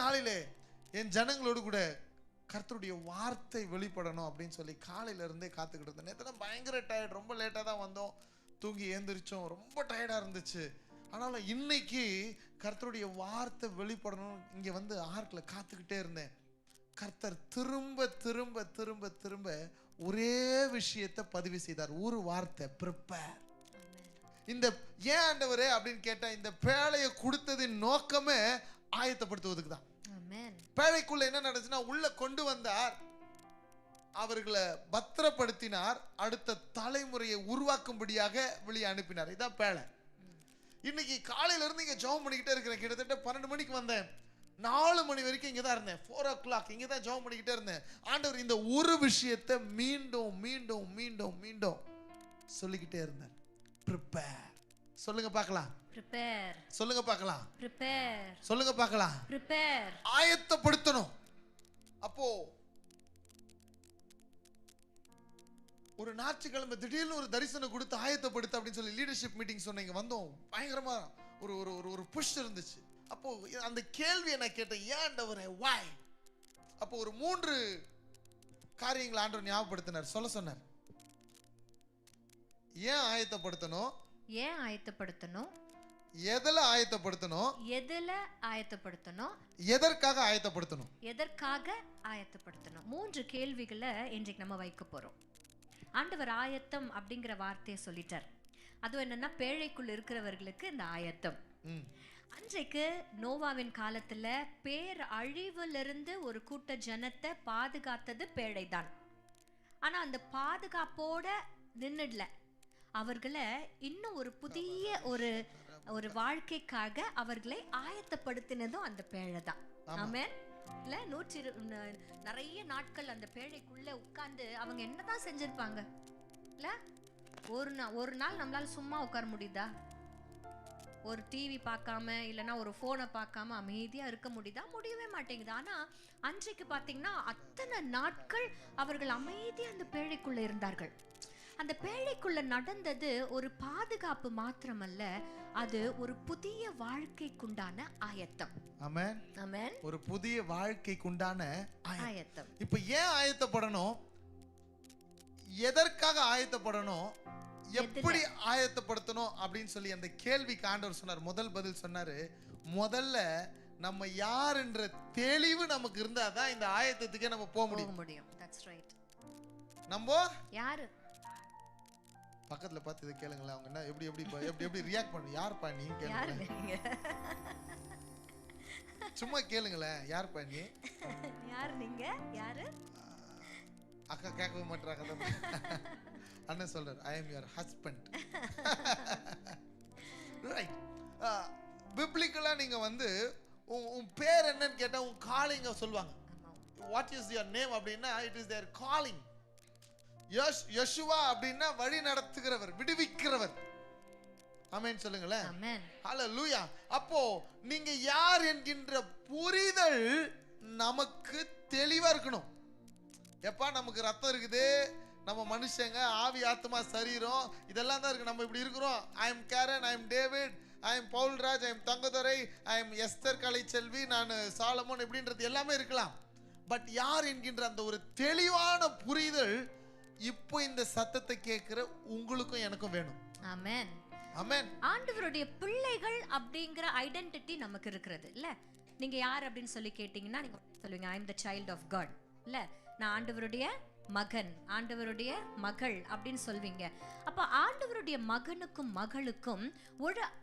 நாளிலே என் ஜனங்களோடு கூட கர்த்தருடைய வார்த்தை வெளிப்படணும் அப்படின்னு சொல்லி காலையில இருந்தே காத்துக்கிட்டு இருந்தேன். நேற்று தான் பயங்கர டயர்ட், ரொம்ப லேட்டாக தான் வந்தோம், தூங்கி ஏந்திரிச்சோம், ரொம்ப டயர்டாக இருந்துச்சு. ஆனாலும் இன்னைக்கு கர்த்தருடைய வார்த்தை வெளிப்படணும் இங்கே வந்து ஆர்க்கில் காத்துக்கிட்டே இருந்தேன். கர்த்தர் திரும்ப திரும்ப திரும்ப திரும்ப ஒரே விஷயத்தை பதிவு செய்தார், ஒரு வார்த்தை, ப்ரிப்பேர். இந்த ஏன் ஆண்டவரே அப்படின்னு கேட்டா, இந்த பேழையை கொடுத்ததின் நோக்கமே ஆயத்தப்படுத்துவதுக்கு தான். பேழைக்குள்ள என்ன நடந்துச்சுன்னா, உள்ள கொண்டு வந்தார், அவர்களை பத்திரப்படுத்தினார், அடுத்த தலைமுறையை உருவாக்கும்படியாக வெளியே அனுப்பினார். இதான் பேழை. இன்னைக்கு காலையில இருந்து இங்க ஜெபம் பண்ணிக்கிட்டே இருக்கிறேன். கிட்டத்தட்ட 12 மணிக்கு வந்தேன், 4 மணி வரைக்கும் இங்கே தான் இருந்தேன். 4 o'clock இங்கே தான் ஜெபம் பண்ணிக்கிட்டே இருந்தேன். ஆண்டவர் இந்த ஒரு விஷயத்தை மீண்டும் மீண்டும் மீண்டும் மீண்டும் சொல்லிக்கிட்டே இருந்தார், ப்ரிப்பேர். சொல்லுங்க பார்க்கலாம், ப்ரிப்பேர். சொல்லுங்க பார்க்கலாம், ப்ரிப்பேர். சொல்லுங்க பார்க்கலாம், ப்ரிப்பேர். ஆயத்தப்படுத்தணும். அப்போ ஒரு ஞாயிற்றுக்கிழமை திடீர்னு ஒரு தரிசனம் கொடுத்து ஆயத்தப்படுத்த அப்படின்னு சொல்லி லீடர்ஷிப் மீட்டிங் சொன்னீங்க. வந்தோம், பயங்கரமா ஒரு ஒரு ஒரு புஷ் இருந்துச்சு. அப்போ அந்த கேள்வியை நான் கேட்டேன், ஏன் ஆண்டவரே, why? அப்போ ஒரு 3 காரியங்களை ஆண்டவர் ஞாபகப்படுத்தினார், சொல்ல சொன்னார். ஏன் ஆயத்தப்படுத்தணும், ஏன் ஆயத்தப்படுத்தணும், எதில் ஆயத்தப்படுத்தணும், எதில் ஆயத்தப்படுத்தணும், எதற்காக ஆயத்தப்படுத்தணும், எதற்காக ஆயத்தப்படுத்தணும். 3 கேள்விகளை இன்றைக்கு நம்ம வைக்க போறோம். ஆண்டவர் ஆயத்தம் அப்படிங்கிற வார்த்தையை சொல்லிட்டார். அதுவும் என்னன்னா, பேழைக்குள் இருக்கிறவர்களுக்கு இந்த ஆயத்தம். அன்றைக்கு நோவாவின் காலத்துல பேர் அழிவிலிருந்து ஒரு கூட்ட ஜனத்தை பாதுகாத்தது பேழைதான். ஆனா அந்த பாதுகாப்போட நின்னுடல, அவர்களை இன்னும் ஒரு புதிய ஒரு வாழ்க்கைக்காக அவர்களை ஆயத்தப்படுத்தினதும் அந்த பேழை தான். ஆமென். இல்ல, நிறைய நாட்கள் அந்த பேழைக்குள்ள உட்கார்ந்து அவங்க என்னதான் செஞ்சிருப்பாங்க இல்ல? ஒரு நாள் நம்மளால சும்மா உட்கார முடியுதா? ஒரு டிவி பார்க்காம இல்லைன்னா ஒரு போனை பார்க்காம அமைதியா இருக்க முடியுதா? முடியவே மாட்டேங்குது. ஆனா அன்றைக்கு பாத்தீங்கன்னா அத்தனை நாட்கள் அவர்கள் அமைதியா அந்த பேழைக்குள்ள இருந்தார்கள். அந்த பேழைக்குள்ள நடந்தது ஒரு பாதுகாப்பு மாத்திரமல்ல, அது ஒரு புதிய வாழ்க்கைக்குண்டான ஆயத்தம். ஆமென், ஆமென். ஒரு புதிய வாழ்க்கைக்குண்டான ஆயத்தம். இப்போ ஏன் ஆயத்தப்படணும், எதற்காக ஆயத்தப்படணும், எப்படி ஆயத்தப்படுத்தணும் அப்படின்னு சொல்லி அந்த கேள்விக்கு ஆண்டவர் சொன்னார். முதல் பதில் சொன்னாரு, முதல்ல நம்ம யார் என்ற தெளிவு நமக்கு இருந்தாதான் இந்த ஆயத்தத்துக்கே நம்ம போக முடியும். That's right. நம்ம யாரு? பக்கத்துல பார்த்து இதை கேளுங்களேன், அவங்க என்ன எப்படி எப்படி எப்படி எப்படி ரியாக்ட் பண்ணு. யார்ப்பா நீ கேளுங்க, சும்மா கேளுங்களேன், யார்ப்பா நீ, யார் நீங்க, யாரு? அக்கா கேட்கவே மாட்டாங்க. அண்ணன் சொல்றாரு, I am your husband. Right. பிப்ளிக்கலா நீங்க வந்து உன் பேர் என்னன்னு கேட்டா உன் காலிங்க சொல்லுவாங்க. வாட் இஸ் யுவர் நேம் அப்படின்னா it is their calling. Yeshua அப்படின்னா வழி நடத்துகிறவர், விடுவிக்கிறவர். ஆமென் சொல்லுங்களேன். ஆமென். ஹல்லேலூயா. அப்போ நீங்க யார் என்கின்ற புரிதல் நமக்கு தெளிவா இருக்கணும். எப்பா நமக்கு ரத்தம் இருக்குது, நம்ம மனுஷங்க, ஆவி ஆத்மா சரீரம் இதெல்லாம் தான் இருக்கு. நம்ம இப்படி இருக்கிறோம். I am Karen, I am David, I am Paulraj, I am Thangadurai, I am Esther Kalaiselvi, நான் சாலமோன் இப்படின்றது எல்லாமே இருக்கலாம். பட் யார் என்கின்ற அந்த ஒரு தெளிவான புரிதல் இப்போ இந்த சத்தத்தை கேட்கிற உங்களுக்கும் எனக்கும் வேணும். ஆமென், ஆமென். ஆண்டவருடைய பிள்ளைகள் அப்படிங்கிற ஐடென்டிட்டி நமக்கு இருக்கிறது இல்ல? நீங்க யார் அப்படின்னு சொல்லி கேட்டீங்கன்னா நீங்க சொல்லுவீங்க, I am the child of God. இல்ல, நான் ஆண்டவருடைய மகன், ஆண்டவருடைய மகள் அப்படின்னு சொல்வீங்க. அப்ப ஆண்டவருடைய மகனுக்கும் மகளுக்கும்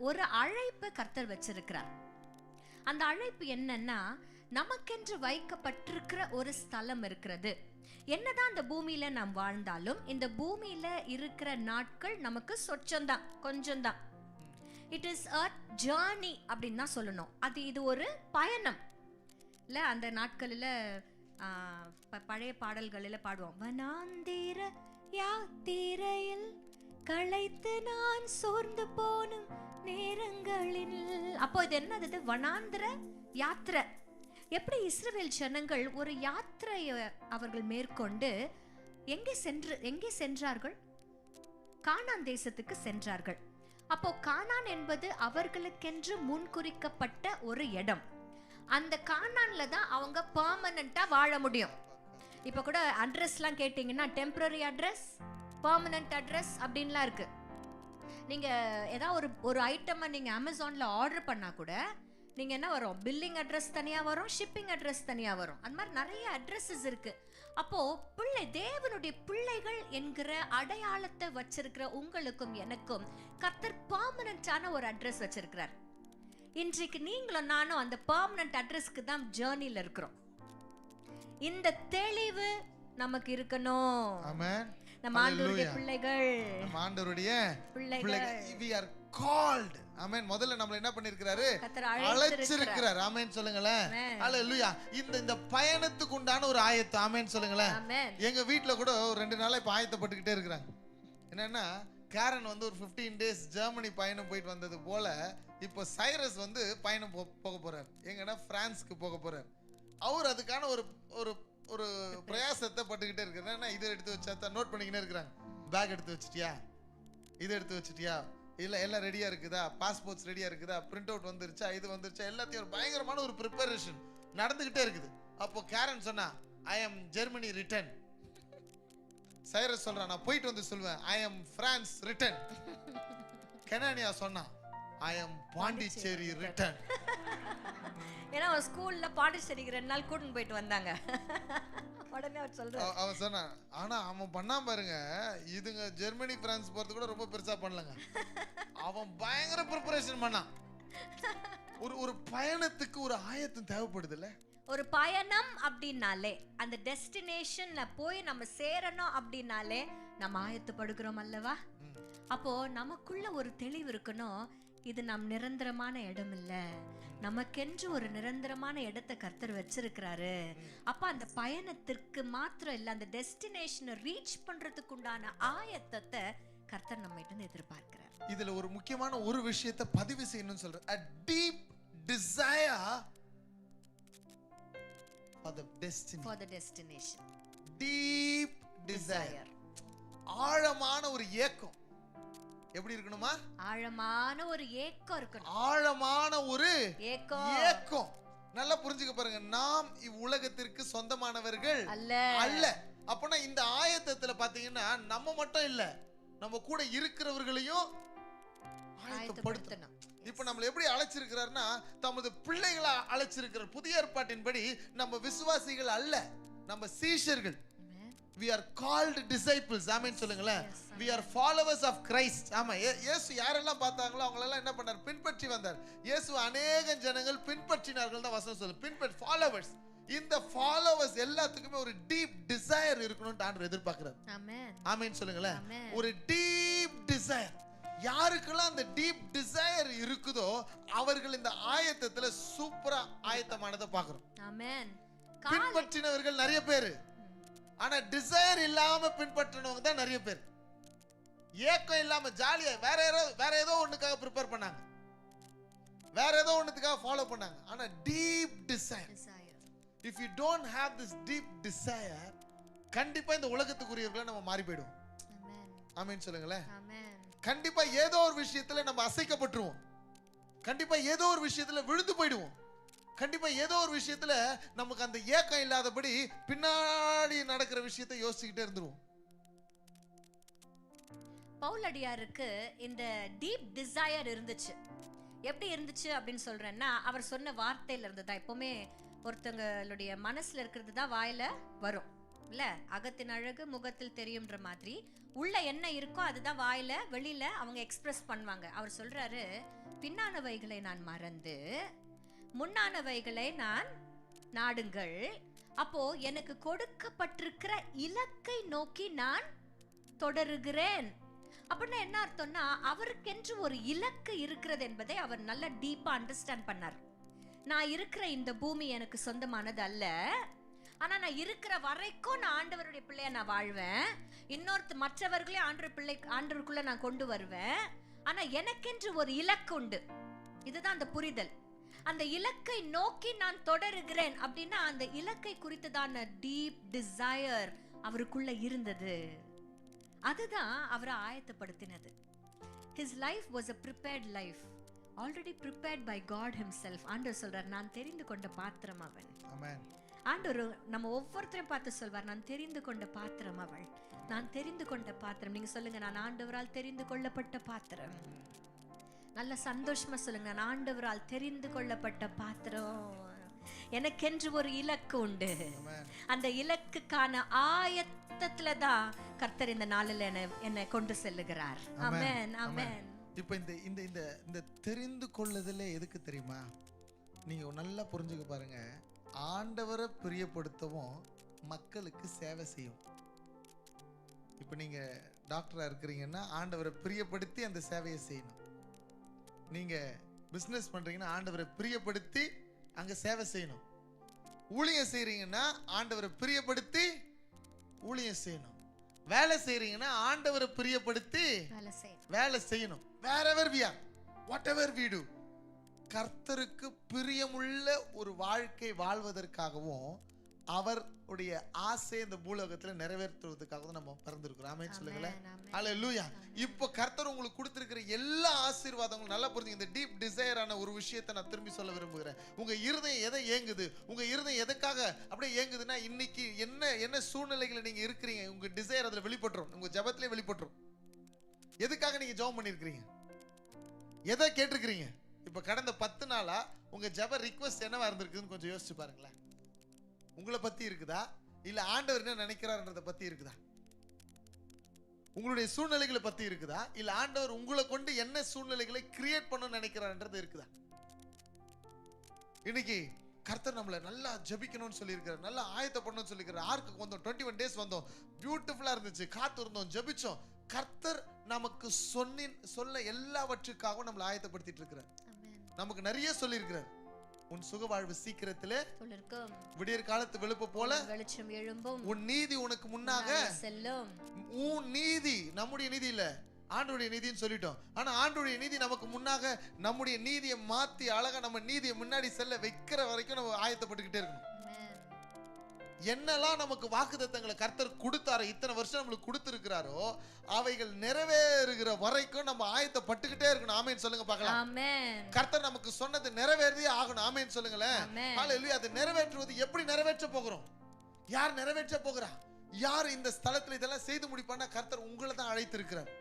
ஒரு அழைப்பு கர்த்தர் வச்சிருக்கிறார். அந்த அழைப்பு என்னன்னா, நமக்கென்று வைக்கப்பட்டிருக்கிற ஒரு ஸ்தலம் இருக்கிறது. என்னதான் அந்த பூமியில நாம் வாழ்ந்தாலும் இந்த பூமியில இருக்கிற நாட்கள் நமக்கு சொச்சம்தான், கொஞ்சம்தான். இட் இஸ் அ ஜர்னி அப்படின்னு தான் சொல்லணும். இது ஒரு பயணம் இல்ல? அந்த நாட்களில் பழைய பாடல்களில் பாடுவோம், வனாந்திர யாத்திரையில் களைத்து நான் சோர்ந்து போனும் நேரங்களில். அப்போ இது என்னது? வனாந்திர யாத்திரை. எப்படி இஸ்ரவேல் ஜனங்கள் ஒரு யாத்திரையை அவர்கள் மேற்கொண்டு எங்கே சென்றார்கள்? கானான் தேசத்துக்கு சென்றார்கள். அப்போ கானான் என்பது அவர்களுக்கென்று முன்குறிக்கப்பட்ட ஒரு இடம். அந்த கானான்ல தான் அவங்க பெர்மனண்டா வாழ முடியும். இப்ப கூட அட்ரஸ்லாம் கேட்டீங்கன்னா டெம்பரரி அட்ரஸ், பெர்மனன்ட் அட்ரஸ் அப்படின்லாம் இருக்கு. நீங்க ஏதாவது ஒரு ஐட்டமை நீங்க அமேசான்ல ஆர்டர் பண்ணா கூட நீங்க என்ன வரும், பில்லிங் அட்ரஸ் தனியா வரும், ஷிப்பிங் அட்ரஸ் தனியா வரும். அந்த மாதிரி நிறைய அட்ரஸஸ் இருக்கு. அப்போ தேவனுடைய பிள்ளைகள் என்கிற அடையாளத்தை வச்சிருக்கிற உங்களுக்கும் எனக்கும் கர்த்தர் பெர்மனன்ட்டான ஒரு அட்ரஸ் வச்சிருக்கிறார். இன்றைக்கு நீங்களும் நானும் அந்த பெர்மனன்ட் அட்ரஸ்க்கு தான் ஜர்னில இருக்கிறோம். இந்த தெளிவு நமக்கு இருக்கணும். ஆமென். நம்ம ஆண்டவருடைய பிள்ளைகள், நம்ம ஆண்டவருடைய பிள்ளைகள், we are called. ஆமென். முதல்ல நம்மள என்ன பண்ணிருக்காரு, கர்த்தர் அழைச்சிருக்கிறார். ஆமென் சொல்லுங்களேன். ஹalleluya. இந்த பயணத்துக்கு உண்டான ஒரு ஆயத்தம். ஆமென் சொல்லுங்களேன். எங்க வீட்ல கூட 2 நாளா இப்ப ஆயத்தப்பட்டுக்கிட்டே இருக்காங்க. என்னன்னா கேரன் வந்து ஒரு 15 days ஜெர்மனி பயணம் போயிட்டு வந்தது போல இப்போ சைரஸ் வந்து பயணம் போக போறார். எங்கன்னா பிரான்ஸ்க்கு போக போறார். அவர் அதுக்கான ஒரு ஒரு ஒரு பிரயாசத்தை பட்டுக்கிட்டே இருக்கிறேன். இதை எடுத்து வச்சா நோட் பண்ணிக்கிட்டே இருக்கிறாங்க. பேக் எடுத்து வச்சிட்டியா, இதை எடுத்து வச்சிட்டியா, இல்லை எல்லாம் ரெடியா இருக்குதா, பாஸ்போர்ட்ஸ் ரெடியா இருக்குதா, பிரிண்ட் அவுட் வந்துருச்சா, இது வந்துருச்சா, எல்லாத்தையும் ஒரு பயங்கரமான ஒரு ப்ரிப்பரேஷன் நடந்துகிட்டே இருக்குது. அப்போ கேரன் சொன்னா I am Germany return. Cyrus சொல்றான் நான் போயிட்டு வந்து சொல்லுவேன் ஐ எம் பிரான்ஸ் ரிட்டர்ன். கெனானியா சொன்னா ஐ எம் பாண்டிச்சேரி ரிட்டர்ன். ஏன்னா ஸ்கூல்ல பாண்டிச்சேரிக்கு 2 நாள் கூட்டிட்டு போயிட்டு வந்தாங்க. உடனே அவர் சொல்றாரு, அவன் சொன்னான் ஆனா அவன் பண்ணாம பாருங்க, இதுங்க ஜெர்மனி பிரான்ஸ் போறது கூட ரொம்ப பெருசா பண்ணலங்க. அவன் பயங்கர ப்ரிப்பரேஷன் பண்ணான். ஒரு பயணத்துக்கு ஒரு ஆயத்தம் தேவைப்படுதுல்ல. ஒரு பயணம் அப்படின்னாலே அந்த டெஸ்டினேஷன்ல போய் நம்ம சேரணும் அப்படின்னாலே நம்ம ஆயத்தப்படுகிறோம் அல்லவா? அப்போ நமக்குள்ள ஒரு தெளிவு இருக்கணும். இது நம் நிரந்தரமான இடம் இல்ல, நமக்கென்று ஒரு நிரந்தரமான இடத்தை கர்த்தர் வச்சிருக்கிறாரு. அப்ப அந்த பயணத்திற்கு மாத்திரம் இல்ல, அந்த டெஸ்டினேஷனை ரீச் பண்றதுக்கு உண்டான ஆயத்தத்தை கர்த்தர் நம்ம கிட்ட எதிர்பார்க்கிறார். இதுல ஒரு முக்கியமான ஒரு விஷயத்தை பதிவு செய்யணும்னு சொல்றேன். a deep desire for the destiny, for the destination. deep desire, ஆழமான ஒரு ஏக்கம். எப்படி இருக்கணுமா? ஆழமான ஒரு ஏக்கம் இருக்கணும். ஆழமான ஒரு ஏக்கம். நல்லா புரிஞ்சுக்க பாருங்க. நாம் இவ்வுலகத்திற்கு சொந்தமானவர்கள் அல்ல. அப்பனா இந்த ஆயத்தத்துல பாத்தீங்கன்னா நம்ம மட்டும் இல்ல, நம்ம கூட இருக்கிறவர்களையும் ஆயத்தப்படுத்தணும். இப்ப நம்மள எப்படி அழைச்சிருக்கிறார்னா தமது பிள்ளைகளை அழைச்சிருக்கிறார். புதிய ஏற்பாட்டின்படி நம்ம விசுவாசிகள் அல்ல, நம்ம சீஷர்கள். we are called disciples. ஆமென் சொல்லுங்களேன். we are followers of Christ. ஆமா, இயேசு யாரெல்லாம் பார்த்தாங்களோ அவங்க எல்லாம் என்ன பண்ணார், பின்பற்றி வந்தார். இயேசு அநேக ஜனங்கள் பின்பற்றினார்கள் தான் வசனம் சொல்லுது. பின்பற்றி followers. இந்த followers எல்லாத்துக்குமே ஒரு டீப் டிசைர் இருக்கணும்னு ஆண்டவர் எதிர்பார்க்கிறார். ஆமென். ஆமென் சொல்லுங்களேன். ஒரு டீப் டிசைர். யாருக்கெல்லாம் அந்த டீப் டிசைர் இருக்குதோ அவர்கள் இந்த ஆயத்தத்துல சூப்பரா ஆயத்தமானதை பார்க்கிறோம். ஆமென். பின்பற்றினவர்கள் நிறைய பேர், ஆனா டிசைர் இல்லாம பின்பற்றினவங்க தான் நிறைய பேர். ஏக்கம் இல்லாம ஜாலியா வேற ஏதோ ஒண்ணுக்காக ப்ரிப்பேர் பண்ணாங்க, வேற ஏதோ ஒண்ணுக்காக ஃபாலோ பண்ணாங்க. ஆனா deep desire, if you don't have this deep desire, கண்டிப்பா இந்த உலகத்துக்குரியவர்களா நம்ம மாறி போய்டுவோம். ஆமென் சொல்லுங்களேன். கண்டிப்பா ஏதோ ஒரு விஷயத்துல நம்ம அசைக்கப்பட்டுருவோம், கண்டிப்பா ஏதோ ஒரு விஷயத்துல விழுந்து போயிடுவோம், கண்டிப்பா ஏதோ ஒரு விஷயத்துல நமக்கு அந்த ஏக்கம் இல்லாதபடி பின்னாடி நடக்கிற விஷயத்தை யோசிச்சுக்கிட்டே இருந்துருவோம். பவுலடியாருக்கு இந்த டீப் டிசைர் இருந்துச்சு. எப்படி இருந்துச்சு அப்படின்னு சொல்றேன்னா, அவர் சொன்ன வார்த்தையில இருந்து தான். எப்பவுமே ஒருத்தங்களுடைய மனசுல இருக்கிறது தான் வாயில வரும் இல்ல. அகத்தின் அழகு முகத்தில் தெரியும்ன்ற மாதிரி உள்ள என்ன இருக்கோ அதுதான் வாயில வெளியில அவங்க எக்ஸ்பிரஸ் பண்ணுவாங்க. அவர் சொல்றாரு, பின்னானவைகளை நான் மறந்து முன்னானவைகளை நான் நாடுங்கள். அப்போ எனக்கு கொடுக்கப்பட்டிருக்கிற இலக்கை நோக்கி நான் தொடருகிறேன். அப்படின்னா என்ன அர்த்தம்னா, அவருக்கென்று ஒரு இலக்கு இருக்கிறது என்பதை அவர் நல்ல டீப்பா அண்டர்ஸ்டாண்ட் பண்ணார். நான் இருக்கிற இந்த பூமி எனக்கு சொந்தமானது அல்ல, ஆனா நான் இருக்கிற வரைக்கும் நான் ஆண்டவருடைய பிள்ளைய நான் வாழ்வேன், மற்றவர்களே ஆண்டவருக்குள்ள நான் கொண்டு வருவேன். ஆனா எனக்கென்று ஒரு இலக்கு உண்டு. இதுதான் அந்த புரிதல். அந்த இலக்கை நோக்கி நான் தொடருகிறேன் அப்படின்னா அந்த இலக்கை குறித்ததான டீப் டிசைர் அவருக்குள்ள இருந்தது. அதுதான் அவரை ஆயத்தப்படுத்தினது. His life was a prepared life. Already prepared by God himself. ஆண்டவர் சொல்றார், நான் தெரிந்து கொண்ட பாத்திரம் அவன். ஆமென். ஆண்டவர் நம்ம ஒவ்வொருத்தரையும் பார்த்து சொல்வார், நான் தெரிந்து கொண்ட பாத்திரம் அவள், நான் தெரிந்து கொண்ட பாத்திரம். நீங்க சொல்லுங்க, நான் ஆண்டவரால் தெரிந்து கொள்ளப்பட்ட பாத்திரம். நல்ல சந்தோஷமா சொல்லுங்க, நான் ஆண்டவரால் தெரிந்து கொள்ளப்பட்ட பாத்திரம். எனக்கென்று ஒரு இலக்கு உண்டு. அந்த இலக்குக்கான ஆயத்தத்துல தான் கர்த்தர் இந்த நாளில் என்னை கொண்டு செல்லுகிறார். ஆமென், ஆமென். இப்போ இந்த தெரிந்து கொள்ளுதலே எதுக்கு தெரியுமா? நீங்க நல்லா புரிஞ்சுக்க பாருங்க. ஆண்டவரை பிரியப்படுத்தவும் மக்களுக்கு சேவை செய்யும். இப்போ நீங்க டாக்டரா இருக்கிறீங்கன்னா ஆண்டவரை பிரியப்படுத்தி அந்த சேவையை செய்யணும். நீங்க பிசினஸ் பண்றீங்கன்னா ஆண்டவரை பிரியப்படுத்தி அங்க சேவை செய்யணும். ஊழியம் செய்றீங்கன்னா ஆண்டவரை பிரியப்படுத்தி ஊழியம் செய்யணும். வேலை செய்றீங்கன்னா ஆண்டவரை பிரியப்படுத்தி வேலை செய்யணும். wherever we are, whatever we do, கர்த்தருக்கு பிரியமுள்ள ஒரு வாழ்க்கை வாழ்வதற்காகவும் அவருடைய ஆசை இந்த பூலோகத்தில் நிறைவேற்றுவதற்காகவும் நம்ம பிறந்திருக்கிறோம். ஆமென் சொல்லுங்களேன். ஹல்லேலூயா. இப்போ கர்த்தர் உங்களுக்கு கொடுத்திருக்கிற எல்லா ஆசீர்வாதங்களும் நல்லா புரிஞ்சுங்க. இந்த டீப் டிசைரான ஒரு விஷயத்தை நான் திரும்பி சொல்ல விரும்புகிறேன். உங்க இருதயம் எதை ஏங்குது, உங்க இருதயம் எதுக்காக அப்படியே ஏங்குதுன்னா, இன்னைக்கு என்ன சூழ்நிலைகளை நீங்க இருக்கிறீங்க, உங்க டிசைர் அதுல வெளிப்பட்டுரும். உங்க ஜெபத்திலே வெளிப்பட்டுரும். எதுக்காக நீங்க ஜெபம் பண்ணிருக்கீங்க, எதை கேட்டிருக்கிறீங்க. இப்ப கடந்த 10 நாளா உங்க ஜெப ரிக்வெஸ்ட் என்னவா இருந்திருக்குன்னு கொஞ்சம் யோசிச்சு பாருங்களேன். உங்களை பத்தி இருக்குதா, இல்ல ஆண்டவர் என்ன நினைக்கிறார்ன்றத பத்தி இருக்குதா? உங்களுடைய சூழ்நிலைகளை பத்தி இருக்குதா, இல்ல ஆண்டவர் உங்களை கொண்டு என்ன சூழ்நிலைகளை கிரியேட் பண்ணணும்னு நினைக்கிறார்ன்றது இருக்குதா? இன்னைக்கு கர்த்தர் நம்மளை நல்லா ஜெபிக்கணும்னு சொல்லியிருக்கிறார், நல்லா ஆயத்தப்படணும்னு சொல்லியிருக்கிறார். ஆர்க்கு வந்தோம், 21 days வந்தோம், பியூட்டிஃபுல்லா இருந்துச்சு, காத்து இருந்தோம், ஜெபிச்சோம். கர்த்தர் நமக்கு சொல்ல எல்லாவற்றுக்காகவும் நம்மளை ஆயத்தப்படுத்திட்டு இருக்கிறார். நமக்கு நிறைய சொல்லியிருக்கிறார். உன் சுக வாழ்வு சீக்கிரத்திலே துளிர்க்கும், விடியற் காலத்து வெளுப்பு போல வெளிச்சம் எழும்பும், உன் நீதி உனக்கு முன்னாக செல்லும். உன் நீதி நம்முடைய நீதி இல்ல, ஆண்டவருடைய நீதின்னு சொல்லிட்டோம். ஆனா ஆண்டவருடைய நீதி நமக்கு முன்னாக நம்முடைய நீதியை மாத்தி அழகா நம்ம நீதியை முன்னாடி செல்ல வைக்கிற வரைக்கும் நம்ம ஆயத்தப்பட்டுக்கிட்டே இருக்கணும். என்னெல்லாம் நமக்கு வாக்குத்தத்தங்களை கர்த்தர் கொடுத்தாரோ, இத்தனை வருஷம் நம்மளுக்கு கொடுத்திருக்கிறாரோ, அவைகள் நிறைவேறுகிற வரைக்கும் நம்ம ஆயத்தப்பட்டுக்கிட்டே இருக்கணும். ஆமென் சொல்லுங்க பார்க்கலாம். ஆமென். கர்த்தர் நமக்கு சொன்னது நிறைவேறியே ஆகணும். ஆமென் சொல்லுங்களேன். ஹல்லேலூயா. அது நிறைவேற்றுவது எப்படி நிறைவேற்ற போகிறோம், யார் நிறைவேற்ற போகிறா, யார் இந்த ஸ்தலத்துல இதெல்லாம் செய்து முடிப்பான்னா கர்த்தர் உங்களை தான் அழைத்திருக்கிறார்.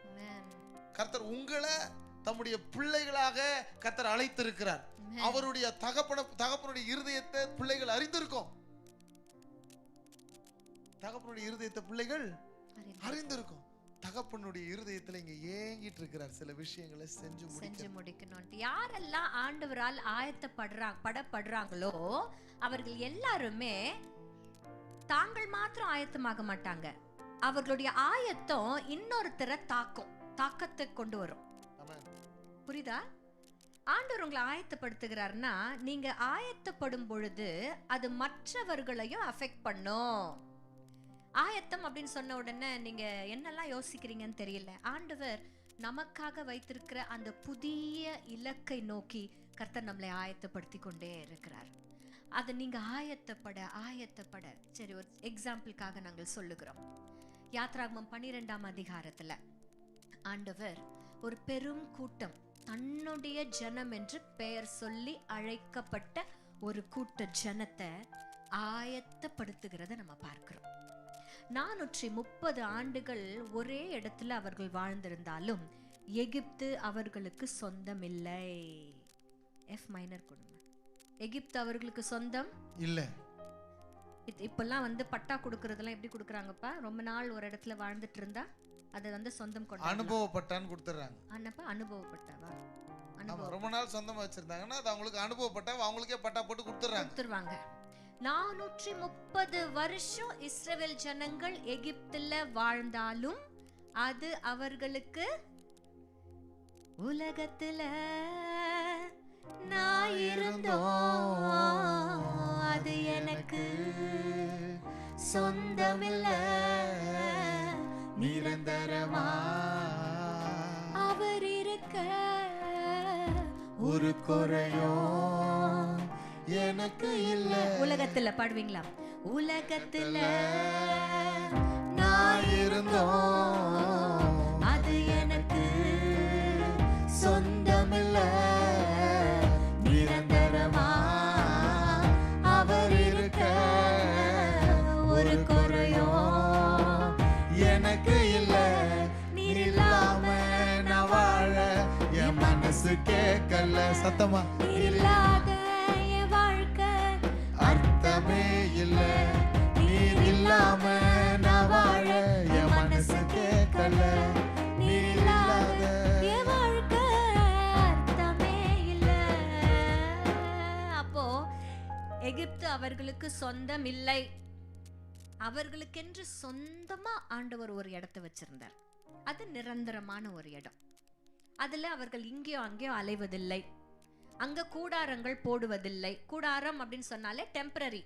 கர்த்தர் உங்களை தம்முடைய பிள்ளைகளாக கர்த்தர் அழைத்திருக்கிறார். அவருடைய தகப்பனுடைய இருதயத்தை பிள்ளைகள் அறிந்திருக்கும். தகப்பனுடைய இருதயத்தை பிள்ளைகள் அறிந்திருக்கும். தகப்பனுடைய இருதயத்துல இங்க ஏங்கிட்டு இருக்கிறார், சில விஷயங்களை செஞ்சு முடிக்கணும். யாரெல்லாம் ஆண்டவரால் ஆயத்தப்படுறாங்களோ அவர்கள் எல்லாருமே தாங்கள் மாத்திரம் ஆயத்தமாக மாட்டாங்க. அவர்களுடைய ஆயத்தம் இன்னொருத்தரை தாக்கத்தை கொண்டு வரும். புரியுதா? ஆண்டவர் உங்களை ஆயத்தப்படுத்துகிறார்னா, நீங்க ஆயத்தப்படும் பொழுது அது மற்றவர்களையும் அஃபெக்ட் பண்ணும். ஆயத்தம் அப்படின்னு சொன்ன உடனே நீங்க என்னெல்லாம் யோசிக்கிறீங்கன்னு தெரியல. ஆண்டவர் நமக்காக வைத்திருக்கிற அந்த புதிய இலக்கை நோக்கி கர்த்தர் நம்மளை ஆயத்தப்படுத்தி கொண்டே இருக்கிறார். அதை நீங்க ஆயத்தப்பட சரி, ஒரு எக்ஸாம்பிளுக்காக நாங்கள் சொல்லுகிறோம். யாத்ராகமம் 12ஆம் அதிகாரத்துல ஆண்டவர் ஒரு பெரும் கூட்டம், தன்னுடைய ஜனம் என்று பெயர் சொல்லி அழைக்கப்பட்ட ஒரு கூட்ட ஜனத்தை ஆயத்தப்படுத்துகிறத நம்ம பார்க்கிறோம். 430 ஆண்டுகள் ஒரே இடத்துல அவர்கள் வாழ்ந்திருந்தாலும் எகிப்து அவர்களுக்கு சொந்தம் இல்லை. எஃப் மைனர் கொடுங்க. எகிப்து அவர்களுக்கு சொந்தம் இல்ல. இப்பெல்லாம் பட்டா கொடுக்கறதெல்லாம் எப்படி கொடுக்கறாங்கப்பா? ரொம்ப நாள் ஒரு இடத்துல வாழ்ந்துட்டு இருந்தா அது சொந்தம் கொண்டு அனுபவப்பட்டான்னு கொடுத்துறாங்க. அனுபவப்பட்டாவா? ரொம்ப நாள் சொந்தமா வச்சிருந்தாங்கன்னா அது அவங்களுக்கு அனுபவப்பட்டா அவங்களுக்கே பட்டா போட்டு கொடுத்துருவாங்க. 430 வருஷம் இஸ்ரவேல் ஜனங்கள் எகிப்துல வாழ்ந்தாலும் அது அவர்களுக்கு உலகத்துல நான் இருந்தோம், அது எனக்கு சொந்தமில்ல, நிரந்தரமா அவர் இருக்க ஒரு குறையோ எனக்கு இல்ல. உலகத்துல பாடுவீங்களா? உலகத்துல நான் இருந்தோம், அது எனக்கு சொந்தமில்ல, கேட்கல. சத்தமா இல்லாத என் வாழ்க்கை அர்த்தமே இல்ல, நீர் இல்லாம நான் வாழ என் மனசு கேட்கல. நீர் இல்லாத என் வாழ்க்கை அர்த்தமே இல்ல. அப்போ எகிப்து அவர்களுக்கு சொந்தம் இல்லை. அவர்களுக்கென்று சொந்தமா ஆண்டவர் ஒரு இடத்தை வச்சிருந்தார். அது நிரந்தரமான ஒரு இடம். அதுல அவர்கள் இங்கேயோ அங்கேயோ அலைவதில்லை. அங்க கூடாரங்கள் போடுவதில்லை. கூடாரம் அப்படின்னு சொன்னாலே டெம்பரரி,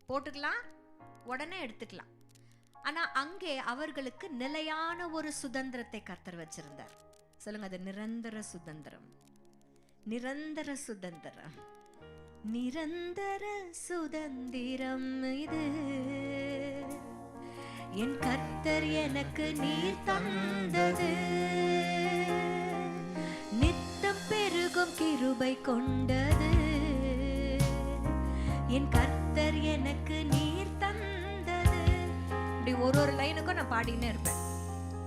போட்டுக்கலாம் உடனே எடுத்துக்கலாம். ஆனா அங்கே அவர்களுக்கு நிலையான ஒரு சுதந்திரத்தை கர்த்தர் வச்சிருந்தார். சொல்லுங்க, அது நிரந்தர சுதந்திரம். நிரந்தர சுதந்திரம், நிரந்தர சுதந்திரம் இது என் கர்த்தர் எனக்கு நீர் தந்தது. நித்தம் பெருகும் கிருபை கொண்டது என் கர்த்தர் எனக்கு நீர் தந்தது. இப்படி ஒரு லைனுக்கும் நான் பாடினே இருப்பேன்.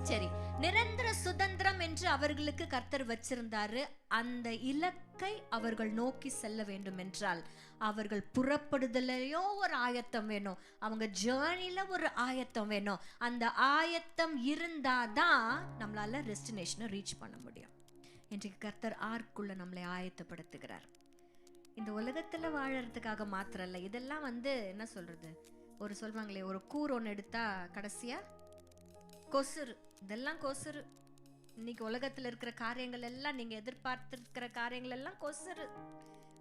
சரி, நிரந்தர சுதந்திரம் என்று அவர்களுக்கு கர்த்தர் வச்சிருந்தாரு. அந்த இலக்கை அவர்கள் நோக்கி செல்ல வேண்டும் என்றால் அவர்கள் புறப்படுதலையோ ஒரு ஆயத்தம் வேணும், அவங்க ஜேர்னில ஒரு ஆயத்தம் வேணும். அந்த ஆயத்தம் இருந்தாதான் நம்மளால டெஸ்டினேஷனை ரீச் பண்ண முடியும். இன்றைக்கு கர்த்தர் ஆர்க்குள்ள நம்மளை ஆயத்தப்படுத்துகிறார். இந்த உலகத்துல வாழறதுக்காக மாத்திரம் இல்ல. இதெல்லாம் என்ன சொல்றது, ஒரு சொல்வாங்களே, ஒரு கூர் ஒன்று எடுத்தா கடைசியா கொசுறு. இதெல்லாம் கொசுறு. இன்னைக்கு உலகத்துல இருக்கிற காரியங்கள் எல்லாம், நீங்க எதிர்பார்த்திருக்கிற காரியங்கள் எல்லாம் கொசுறு.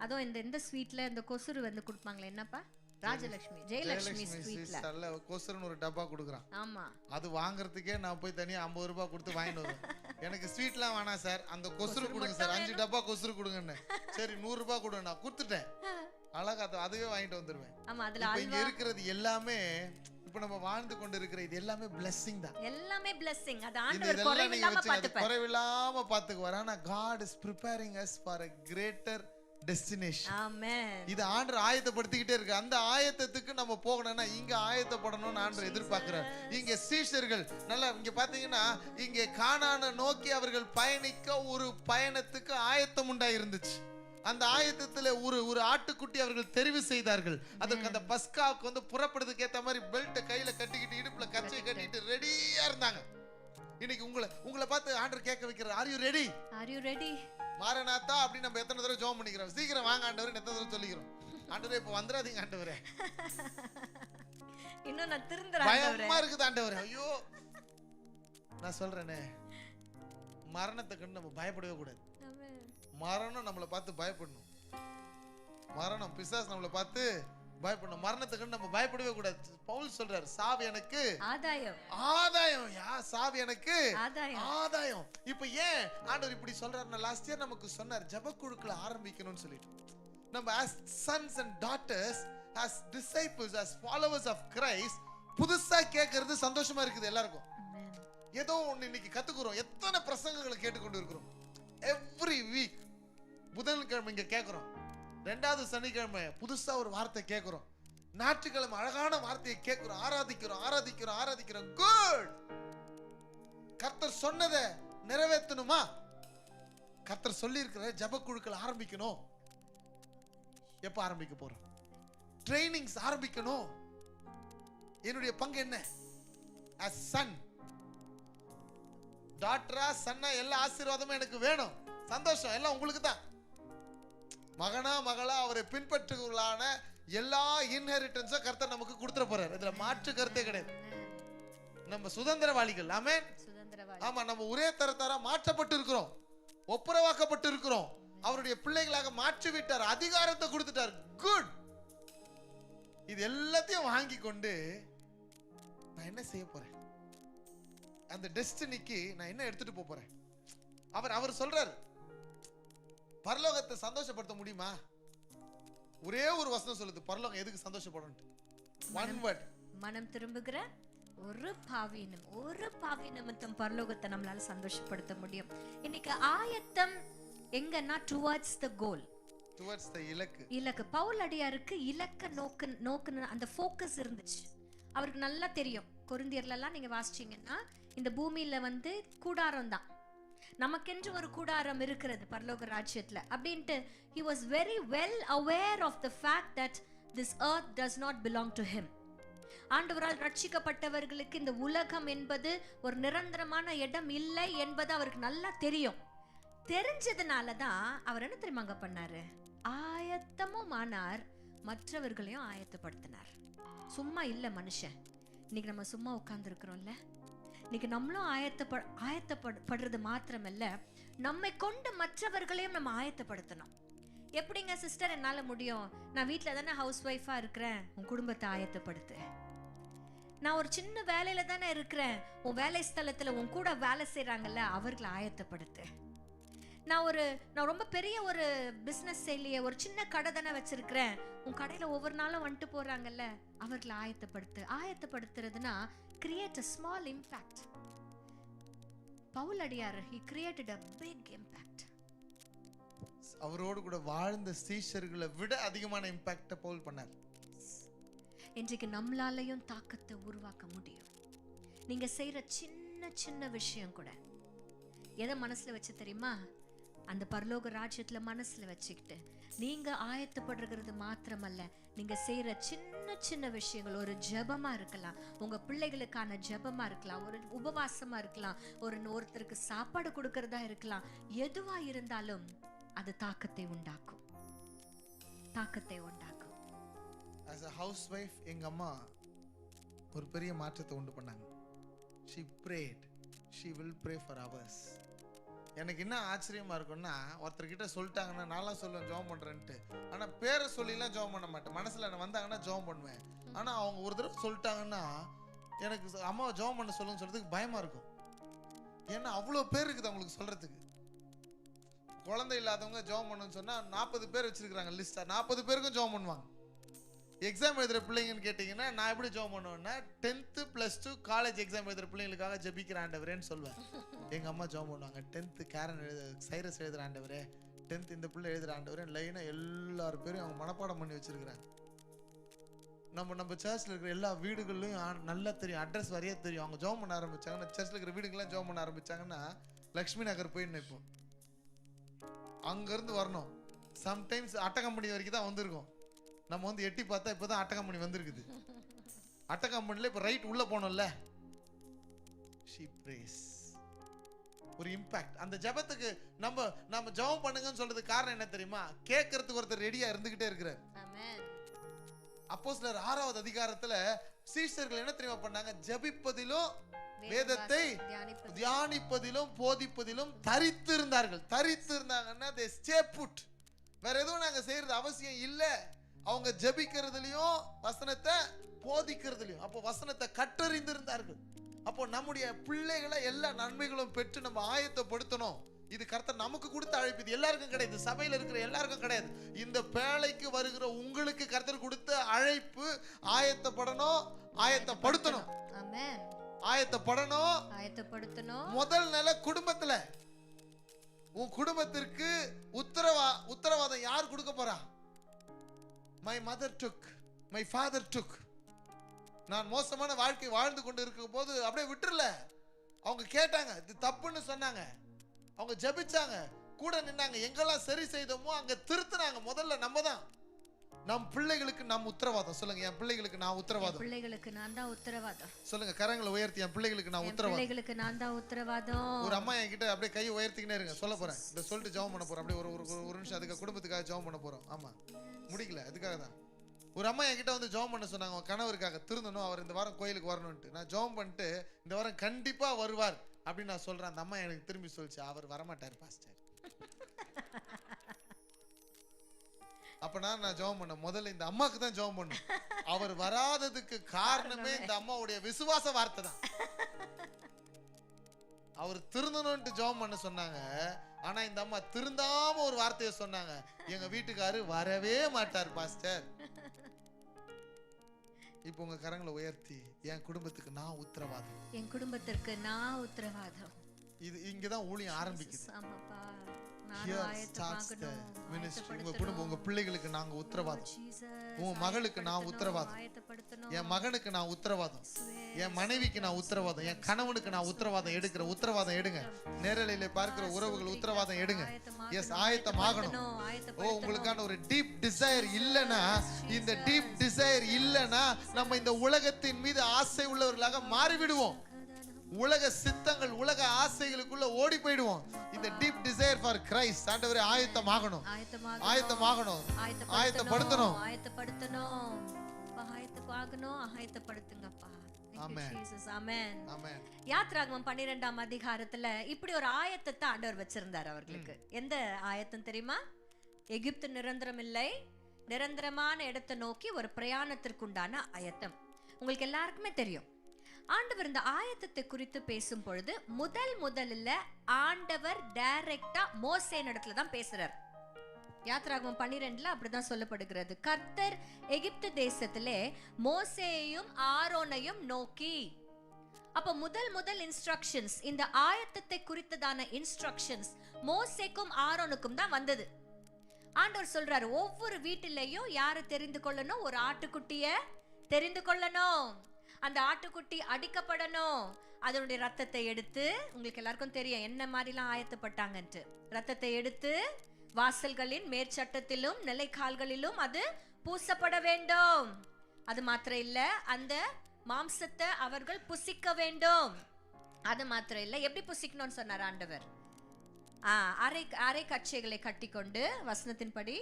அதுவும் இந்த ஸ்வீட்ல இந்த கொசுறு கொடுப்பாங்களே, என்னப்பா, ராஜலட்சுமி ஜெயலட்சுமி ஸ்வீட்ல கொசுறுன்னு ஒரு டப்பா கொடுக்குறான். ஆமா, அது வாங்குறதுக்கே நான் போய் தனியா 50 ரூபாய் கொடுத்து வாங்கிட்டு வருவேன். எனக்கு ஸ்வீட்லாம் வேணாம் சார், அந்த கொசுறு கொடுங்க சார், 5 டப்பா கொசுறு கொடுங்கன்னு. சரி 100 ரூபாய் கொடு, நான் கொடுத்துட்டேன். அழகா அதுவே வாங்கிட்டு வந்துருவேன். ஆமா, அதுல இங்க இருக்கிறது எல்லாமே, இப்ப நம்ம வாழ்ந்து கொண்டு இருக்கிற இது எல்லாமே blessing தான். எல்லாமே blessing. அது ஆண்டவர் குறைவில்லாம பாத்துப்பார். குறைவில்லாம பாத்துக்குவார். ஆனா God is preparing us for a greater destination. ஆமென். இது ஆண்டவர் ஆயத்தப்படுத்திக்கிட்டே இருக்கு. அந்த ஆயத்தத்துக்கு நம்ம போகணும்னா இங்க ஆயத்தப்படணும்னு ஆண்டவர் எதிர்பார்க்கிறார். இங்க சீஷர்கள் நல்லா இங்க பாத்தீங்கன்னா, இங்க கானானை நோக்கி அவர்கள் பயணிக்க ஒரு பயணத்துக்கு ஆயத்தம் உண்டா இருந்துச்சு. அந்த ஆயத்தத்துல ஒரு ஆட்டுக்குட்டி அவர்கள் தெரிவு செய்தார்கள். அதுக்கு அந்த பஸ்காவுக்கு புறப்படுறதுக்கு ஏத்த மாதிரி பெல்ட் கையில கட்டிக்கிட்டு, இடுப்புல கச்சை கட்டிட்டு ரெடியா இருந்தாங்க. இன்னைக்கு உங்களை பார்த்து ஆண்டவர் கேட்க வைக்கிறார், are you ready? Are you ready? Maranatha அப்படி நம்ம எத்தனை தடவை ஜெபம் பண்ணிக்கிறோம், சீக்கிரம் வாங்க ஆண்டவரே எத்தனை தடவை சொல்லிக்கிறோம். ஆண்டவரே இப்ப வந்துடாதீங்க ஆண்டவரே, இன்னும் நான் திருந்துறேன் ஆண்டவரே, பயமா இருக்குது ஆண்டவரே. ஐயோ, நான் சொல்றேனே, மரணத்துக்கு நம்ம பயப்படவே கூடாது. மரணம் நம்மளை பார்த்து பயப்படணும். மரணம் பிசாசு நம்மளை பார்த்து பயப்படணும். மரணத்துக்கு நம்ம பயப்படவே கூடாது. பவுல் சொல்றாரு, சாவு எனக்கு ஆதாயம். ஆதாயம். சாவு எனக்கு ஆதாயம். இப்ப ஏன் ஆண்டவர் இப்படி சொல்றாருன்னா, லாஸ்ட் இயர் நமக்கு சொன்னார் ஜெபக்குழுக்களை ஆரம்பிக்கணும்னு சொல்லிட்டு. நம்ம as sons and daughters, as disciples, as followers of Christ, புதுசா கேட்கறது சந்தோஷமா இருக்குது எல்லாருக்கும். ஏதோ ஒண்ணு இன்னைக்கு கத்துக்கிறோம். எத்தனை பிரசங்கங்களை கேட்டுக்கொண்டு இருக்கிறோம். எவ்ரி வீக் புதன்கிழமை இங்க கேட்கிறோம், 2வது சனிக்கிழமை புதுசா ஒரு வார்த்தை கேட்கிறோம், ஞாயிற்றுக்கிழமை அழகான வார்த்தையை கேட்கிறோம், ஆராதிக்கிறோம். குட். கர்த்தர் சொன்னதை நிறைவேற்றணுமா? கர்த்தர் சொல்லி இருக்கிற ஜெபக்குழுக்கள் ஆரம்பிக்கணும். எப்ப ஆரம்பிக்க போறோம்? ட்ரைனிங்ஸ் ஆரம்பிக்கணும். என்னுடைய பங்கு என்ன? as son, டாட்டரா சன்னா எல்லா ஆசீர்வாதமும் எனக்கு வேணும். சந்தோஷம் எல்லாம் உங்களுக்கு தான். மகனா மகளா அவரை பின்பற்றுவர்களான எல்லா இன்ஹெரிட்டன்ஸும் கர்த்தர் நமக்கு கொடுத்துட போறாரு. இதுல மாற்று கருத்தே கிடையாது. நம்ம சுதந்திரவாளிகள். ஆமென். ஆமா, நம்ம ஒரே தரத்தாரா மாற்றப்பட்டு இருக்கிறோம், ஒப்புரவாக்கப்பட்டு இருக்கிறோம். அவருடைய பிள்ளைகளாக மாற்றி விட்டார், அதிகாரத்தை கொடுத்துட்டார். குட். இது எல்லாத்தையும் வாங்கி கொண்டு நான் என்ன செய்ய போறேன்? அந்த டெஸ்டினிக்கு நான் என்ன எடுத்துட்டு போறேன்? அவர் சொல்றாரு, பரலோகத்தை சந்தோஷப்படுத்த முடியுமா? ஒரே ஒரு வசனம் சொல்லுது, பரலோகம் எதுக்கு சந்தோஷப்படணும்? ஒன் வேர்ட், மனம் திரும்புகிற ஒரு பாவி நிமித்தம் பரலோகத்தை நம்மளால சந்தோஷப்படுத்த முடியும். இன்னைக்கு ஆயத்தம் எங்கன்னா towards the goal, towards the இலக்கு. பவுல் அடியாருக்கு இலக்க நோக்கு அந்த ஃபோக்கஸ் இருந்துச்சு. அவருக்கு நல்லா தெரியும். கொரிந்தியர்ல எல்லாம் நீங்க வாசிச்சீங்கன்னா, இந்த பூமியில கூடாரம் தான். நமக்கென்று ஒரு கூடாரம் இருக்கிறது பரலோக ராஜ்யத்துல அப்படின்ட்டு he was very well aware of the fact that this earth does not belong to him. ஆண்டவரால் ரட்சிக்கப்பட்டவர்களுக்கு இந்த உலகம் என்பது ஒரு நிரந்தரமான இடம் இல்லை என்பது அவருக்கு நல்லா தெரியும். தெரிஞ்சதுனால தான் அவர் என்ன தெரியுமாங்க பண்ணாரு? ஆயத்தமும் ஆனார், மற்றவர்களையும் ஆயத்தப்படுத்தினார். சும்மா இல்ல மனுஷன். இன்னைக்கு நம்ம சும்மா உட்கார்ந்து இருக்கிறோம்ல, இன்னைக்கு நம்மளும் ஆயத்தப்படுறது மாத்திரமல்ல, நம்மை கொண்டு மற்றவர்களையும் நம்ம ஆயத்தப்படுத்தணும். எப்படிங்க சிஸ்டர் என்னால முடியும்? நான் வீட்டில் தானே ஹவுஸ் ஒய்ஃபா இருக்கிறேன். உன் குடும்பத்தை ஆயத்தப்படுத்து. நான் ஒரு சின்ன வேலையில தானே இருக்கிறேன். உன் வேலை ஸ்தலத்துல உன் கூட வேலை செய்யறாங்கல்ல, அவர்களை ஆயத்தப்படுத்து. நான் ரொம்ப பெரிய ஒரு பிசினஸ் செய்யலையே, ஒரு சின்ன கடை தானே வச்சிருக்கிறேன். உன் கடையில ஒவ்வொரு நாளும் வந்துட்டு போறாங்கல்ல, அவர்களை ஆயத்தப்படுத்து. ஆயத்தப்படுத்துறதுன்னா create a small impact. Pavul அடியார் he created a big impact. அவரோடு கூட வாழ்ந்த சீஷர்களை விட அதிகமான இம்பாக்ட பவுல் பண்ணார். இன்றைக்கு நம்மளாலையும் தாக்கத்தை உருவாக்க முடியும். நீங்க செய்யற சின்ன சின்ன விஷயம் கூட எதை மனசுல வச்சு தெரியுமா? அந்த பரலோக ராஜ்யத்துல மனசுல வச்சுக்கிட்டு நீங்க ஆயத்தப்படுறது மாத்திரமல்ல, நீங்க செய்யற சின்ன சின்ன விஷயங்கள், ஒரு ஜெபமா இருக்கலாம், உங்க பிள்ளைகளுக்கான ஜெபமா இருக்கலாம், ஒரு உபவாசமா இருக்கலாம், ஒருத்தருக்கு சாப்பாடு கொடுக்கறதா இருக்கலாம், எதுவா இருந்தாலும் அது தாக்கத்தை உண்டாக்கும். தாக்கத்தை உண்டாக்கும். as a housewife எங்க அம்மா ஒரு பெரிய மாற்றத்தை உண்டு பண்ணாங்க. she prayed, she will pray for hours. எனக்கு என்ன ஆச்சரியமா இருக்கும்னா, ஒருத்தர்கிட்ட சொல்லிட்டாங்கன்னா நான்லாம் சொல்லுவேன் ஜெபம் பண்றேன்ட்டு, ஆனா பேரை சொல்லிலாம் ஜெபம் பண்ண மாட்டேன். மனசுல வந்தாங்கன்னா ஜெபம் பண்ணுவேன். ஆனா அவங்க ஒரு தடவை சொல்லிட்டாங்கன்னா எனக்கு அம்மாவை ஜெபம் பண்ண சொல்லுன்னு சொல்றதுக்கு பயமா இருக்கும். ஏன்னா அவ்வளோ பேர் இருக்குது அவங்களுக்கு சொல்றதுக்கு. குழந்தை இல்லாதவங்க ஜெபம் பண்ணணும்னு சொன்னா 40 பேர் வச்சிருக்காங்க லிஸ்டா, 40 பேருக்கும் ஜெபம் பண்ணுவாங்க. எக்ஸாம் எழுதுற பிள்ளைங்கன்னு கேட்டிங்கன்னா நான் எப்படி ஜெபம் பண்ணுவேன்னா, 10th +2 காலேஜ் எக்ஸாம் எழுதுற பிள்ளைங்களுக்காக ஜெபிக்கிற ஆண்டவரேன்னு சொல்லுவேன். எங்கள் அம்மா ஜெபம் பண்ணுவாங்க. 10th கேரன் சைரஸ் எழுதுற ஆண்டவரே, 10th இந்த பிள்ளை எழுதுற ஆண்டவரே, லைனாக எல்லாரும் பேரும் அவங்க மனப்பாடம் பண்ணி வச்சிருக்கிறாங்க. நம்ம சர்ச்சில் இருக்கிற எல்லா வீடுகள்லையும் நல்லா தெரியும், அட்ரஸ் வரையே தெரியும். அவங்க ஜெபம் பண்ண ஆரம்பிச்சாங்கன்னா, சர்ச்சில் இருக்கிற வீடுகள்லாம் ஜெபம் பண்ண ஆரம்பிச்சாங்கன்னா லக்ஷ்மி நகர் போய் நிற்போம். அங்கேருந்து வரணும். சம்டைம்ஸ் அட்டகம்பெனி வரைக்கும் தான் வந்திருக்கோம். நம்ம எட்டி பார்த்தா இப்போதான் அட்டகம்பெனி வந்திருக்குது. அட்டகம்பெனில இப்போ ரைட் உள்ள போனோம்ல. she prays. ஒரு இம்பாக்ட். அந்த ஜெபத்துக்கு நம்ம ஜெபம் பண்ணுங்கன்னு சொல்றதுக்கு காரணம் என்ன தெரியுமா? கேட்கறதுக்கு ஒருத்தர் ரெடியா இருந்துகிட்டே இருக்கிறார். ஆமென். அப்போஸ்தலர் 6வது அதிகாரத்துல சீஷர்கள் என்ன தெரியுமா பண்ணாங்க? ஜெபிப்பதிலும் வேதத்தை தியானிப்பதிலும் போதிப்பதிலும் தரித்து இருந்தார்கள். தரித்து இருந்தாங்கன்னா they stay put. வேற எதுவும் நாங்க செய்யறது அவசியம் இல்ல. அவங்க ஜெபிக்கிறதுலயும் வசனத்தை போதிக்கிறதுலயும், அப்போ வசனத்தை கற்றறிந்திருந்தார்கள். அப்போ நம்முடைய பிள்ளைகளை எல்லா நன்மைகளும் பெற்று நம்ம ஆயத்தப்படுத்தணும். இது கர்த்தர் நமக்கு கொடுத்த அழைப்பு. இது எல்லாருக்கும் கிடையாது, சபையில் இருக்கிற எல்லாருக்கும் கிடையாது. இந்த பேழைக்கு வருகிற உங்களுக்கு கர்த்தர் கொடுத்த அழைப்பு ஆயத்தப்படணும், ஆயத்தப்படுத்தணும். ஆமென். ஆயத்தப்படணும், ஆயத்தப்படுத்தணும். முதல் நிலை குடும்பத்துல. உன் குடும்பத்திற்கு உத்தரவாதம் யார் கொடுக்க போறா? My mother took, my father took. நான் மோசமான வாழ்க்கை வாழ்ந்து கொண்டு இருக்கும் போது அப்படியே விட்டுறல. அவங்க கேட்டாங்க, இது தப்புன்னு சொன்னாங்க. அவங்க ஜெபிச்சாங்க, கூட நின்னாங்க. எங்கெல்லாம் சரி செய்தோமோ அங்க திருத்தினாங்க. முதல்ல நம்ம தான். நம் பிள்ளைகளுக்கு நாம் உத்தரவாதம். சொல்லுங்க, என் பிள்ளைகளுக்கு நான் உத்தரவாதம். பிள்ளைகளுக்கு நான் தான் உத்தரவாதம். சொல்லுங்க, கரங்களை உயர்த்தி, என் பிள்ளைகளுக்கு நான் உத்தரவாதம். பிள்ளைகளுக்கு நான் தான் உத்தரவாதம். ஒரு அம்மா என்கிட்ட அப்படியே கையை உயர்த்திக்கினே இருங்க. சொல்ல போறேன், இந்த சொல்லிட்டு ஜெபம் பண்ண போறோம். அப்படியே ஒரு நிமிஷம் அதுக்கு குடும்பத்துக்காக ஜெபம் பண்ண போறோம். ஆமா, முடிக்கல, அதுக்காக தான். ஒரு அம்மா என்கிட்ட ஜெபம் பண்ண சொன்னாங்க, அவங்க கணவருக்காக திருந்தணும், அவர் இந்த வாரம் கோயிலுக்கு வரணும்ட்டு. நான் ஜெபம் பண்ணிட்டு இந்த வாரம் கண்டிப்பா வருவார் அப்படின்னு நான் சொல்றேன். அந்த அம்மா எனக்கு திரும்பி சொல்லிச்சு, அவர் வரமாட்டார் பாஸ்டர். அப்பனா நான் ஜெபம் பண்ண முதல்ல இந்த அம்மாக்கு தான் ஜெபம் பண்ணும். அவர் வராததுக்கு காரணமே இந்த அம்மாவுடைய விசுவாச வார்த்தை தான். அவர் திருந்தணும்ட்டு ஜெபம் பண்ண சொன்னாங்க. ஆனா இந்த அம்மா திருந்தாம ஒரு வார்த்தையை சொன்னாங்க, எங்க வீட்டுக்காரு வரவே மாட்டார் பாஸ்டர். இப்போ உங்க கரங்களை உயர்த்தி, என் குடும்பத்துக்கு நான் உத்தரவாதம். என் குடும்பத்திற்கு நான் உத்தரவாதம். இது இங்கதான் ஊழியம் ஆரம்பிக்குது. ஆமாப்பா, Here starts the ministry. உங்க குடும்பம், உங்க பிள்ளைகளுக்கு நாங்க உத்தரவாதம். உன் மகளுக்கு நான் உத்தரவாதம், ஆயத்தப்படுத்தணும். என் மகனுக்கு நான் உத்தரவாதம், என் மனைவிக்கு நான் உத்தரவாதம், என் கணவனுக்கு நான் உத்தரவாதம் எடுக்கிற உத்தரவாதம் எடுங்க. நேரலையில பார்க்கிற உறவுகள் உத்தரவாதம் எடுங்க. எஸ், ஆயத்தமாகணும். ஓ, உங்களுக்கான ஒரு டீப் டிசைர் இல்லைன்னா, இந்த டீப் டிசைர் இல்லைன்னா நம்ம இந்த உலகத்தின் மீது ஆசை உள்ளவர்களாக மாறிவிடுவோம். உலக சித்தங்கள், உலக ஆசைகளுக்குள்ள ஓடி போயிடுவோம். இந்த டீப் டிசைர் ஃபார் கிரைஸ்ட், ஆண்டவரே ஆயத்தமாகணும், ஆயத்தமாகணும், ஆயத்தப்படுத்தணும், ஆயத்தப்படுத்துங்கப்பா. ஆமென். ஆமென். ஆமென். யாத்ராகமம் 12ஆம் அதிகாரத்துல இப்படி ஒரு ஆயத்தத்தை ஆண்டவர் வச்சிருந்தார் அவர்களுக்கு. எந்த ஆயத்தம் தெரியுமா? எகிப்து நிரந்தரம் இல்லை, நிரந்தரமான இடத்தை நோக்கி ஒரு பிரயாணத்திற்குண்டான ஆயத்தம். உங்களுக்கு எல்லாருக்குமே தெரியும். ஆண்டவர் இந்த ஆயத்தத்தை குறித்து பேசும் பொழுது முதல்ல ஆண்டவர் டைரக்டா மோசே இடத்துல தான் பேசுறார். யாத்ராகமம் 12ல அப்படிதான் சொல்லப்படுகிறது. கர்த்தர் எகிப்து தேசத்திலே மோசேயையும் ஆரோனையும் நோக்கி. அப்ப முதல் இன்ஸ்ட்ரக்ஷன்ஸ், இந்த ஆயத்தத்தை குறித்ததான இன்ஸ்ட்ரக்ஷன்ஸ் மோசேக்கும் ஆரோனுக்கும் தான் வந்தது. ஆண்டவர் சொல்றாரு, ஒவ்வொரு வீட்டிலையும் யாரை தெரிந்து கொள்ளணும்? ஒரு ஆட்டுக்குட்டிய தெரிந்து கொள்ளணும். அந்த ஆட்டுக்குட்டி அடிக்கப்படணும். அதனுடைய ரத்தத்தை எடுத்து, உங்களுக்கு எல்லாருக்கும் தெரியும் என்ன மாதிரிலாம் ஆயத்தப்பட்டாங்கன்ட்டு, ரத்தத்தை எடுத்து வாசல்களின் மேற்சட்டத்திலும் நிலைக்கால்களிலும் அது பூசப்பட வேண்டும். அது மாத்திரம் இல்ல, அந்த மாம்சத்தை அவர்கள் புசிக்க வேண்டும். அது மாத்திரம் இல்ல, எப்படி புசிக்கணும்னு சொன்னார் ஆண்டவர்? அரை கச்சைகளை கட்டிக்கொண்டு, வசனத்தின்படி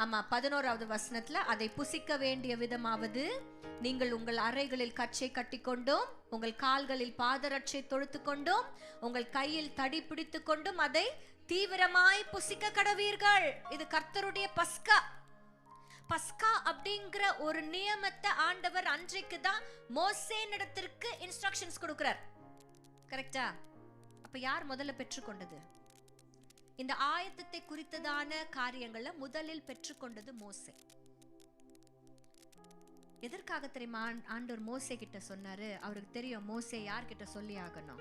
11வது வசனத்துல, அதை புசிக்க வேண்டிய விதமாவது நீங்கள் உங்கள் அறைகளில் கச்சை கட்டிக்கொண்டும், உங்கள் கால்களில் பாதரட்சை தொடுத்து கொண்டும், உங்கள் கையில் தடி பிடித்து கொண்டும் அதை தீவிரமாய் புசிக்க கடவீர்கள். இது கர்த்தருடைய பஸ்கா. பஸ்கா அப்படிங்கிற ஒரு நியமத்தை ஆண்டவர் அன்றைக்கு தான் மோசேனிடத்திற்கு இன்ஸ்ட்ரக்ஷன்ஸ் கொடுக்கிறார். கரெக்டா? அப்ப யார் முதல்ல பெற்றுக்கொண்டது? இந்த ஆயத்தத்தை குறித்ததான காரியங்களை முதலில் பெற்றுக்கொண்டது மோசே. எதற்காக தெரியுமா ஆண்டவர் மோசே கிட்ட சொன்னாரு? அவருக்கு தெரியும் மோசே யார்கிட்ட சொல்லி ஆகணும்.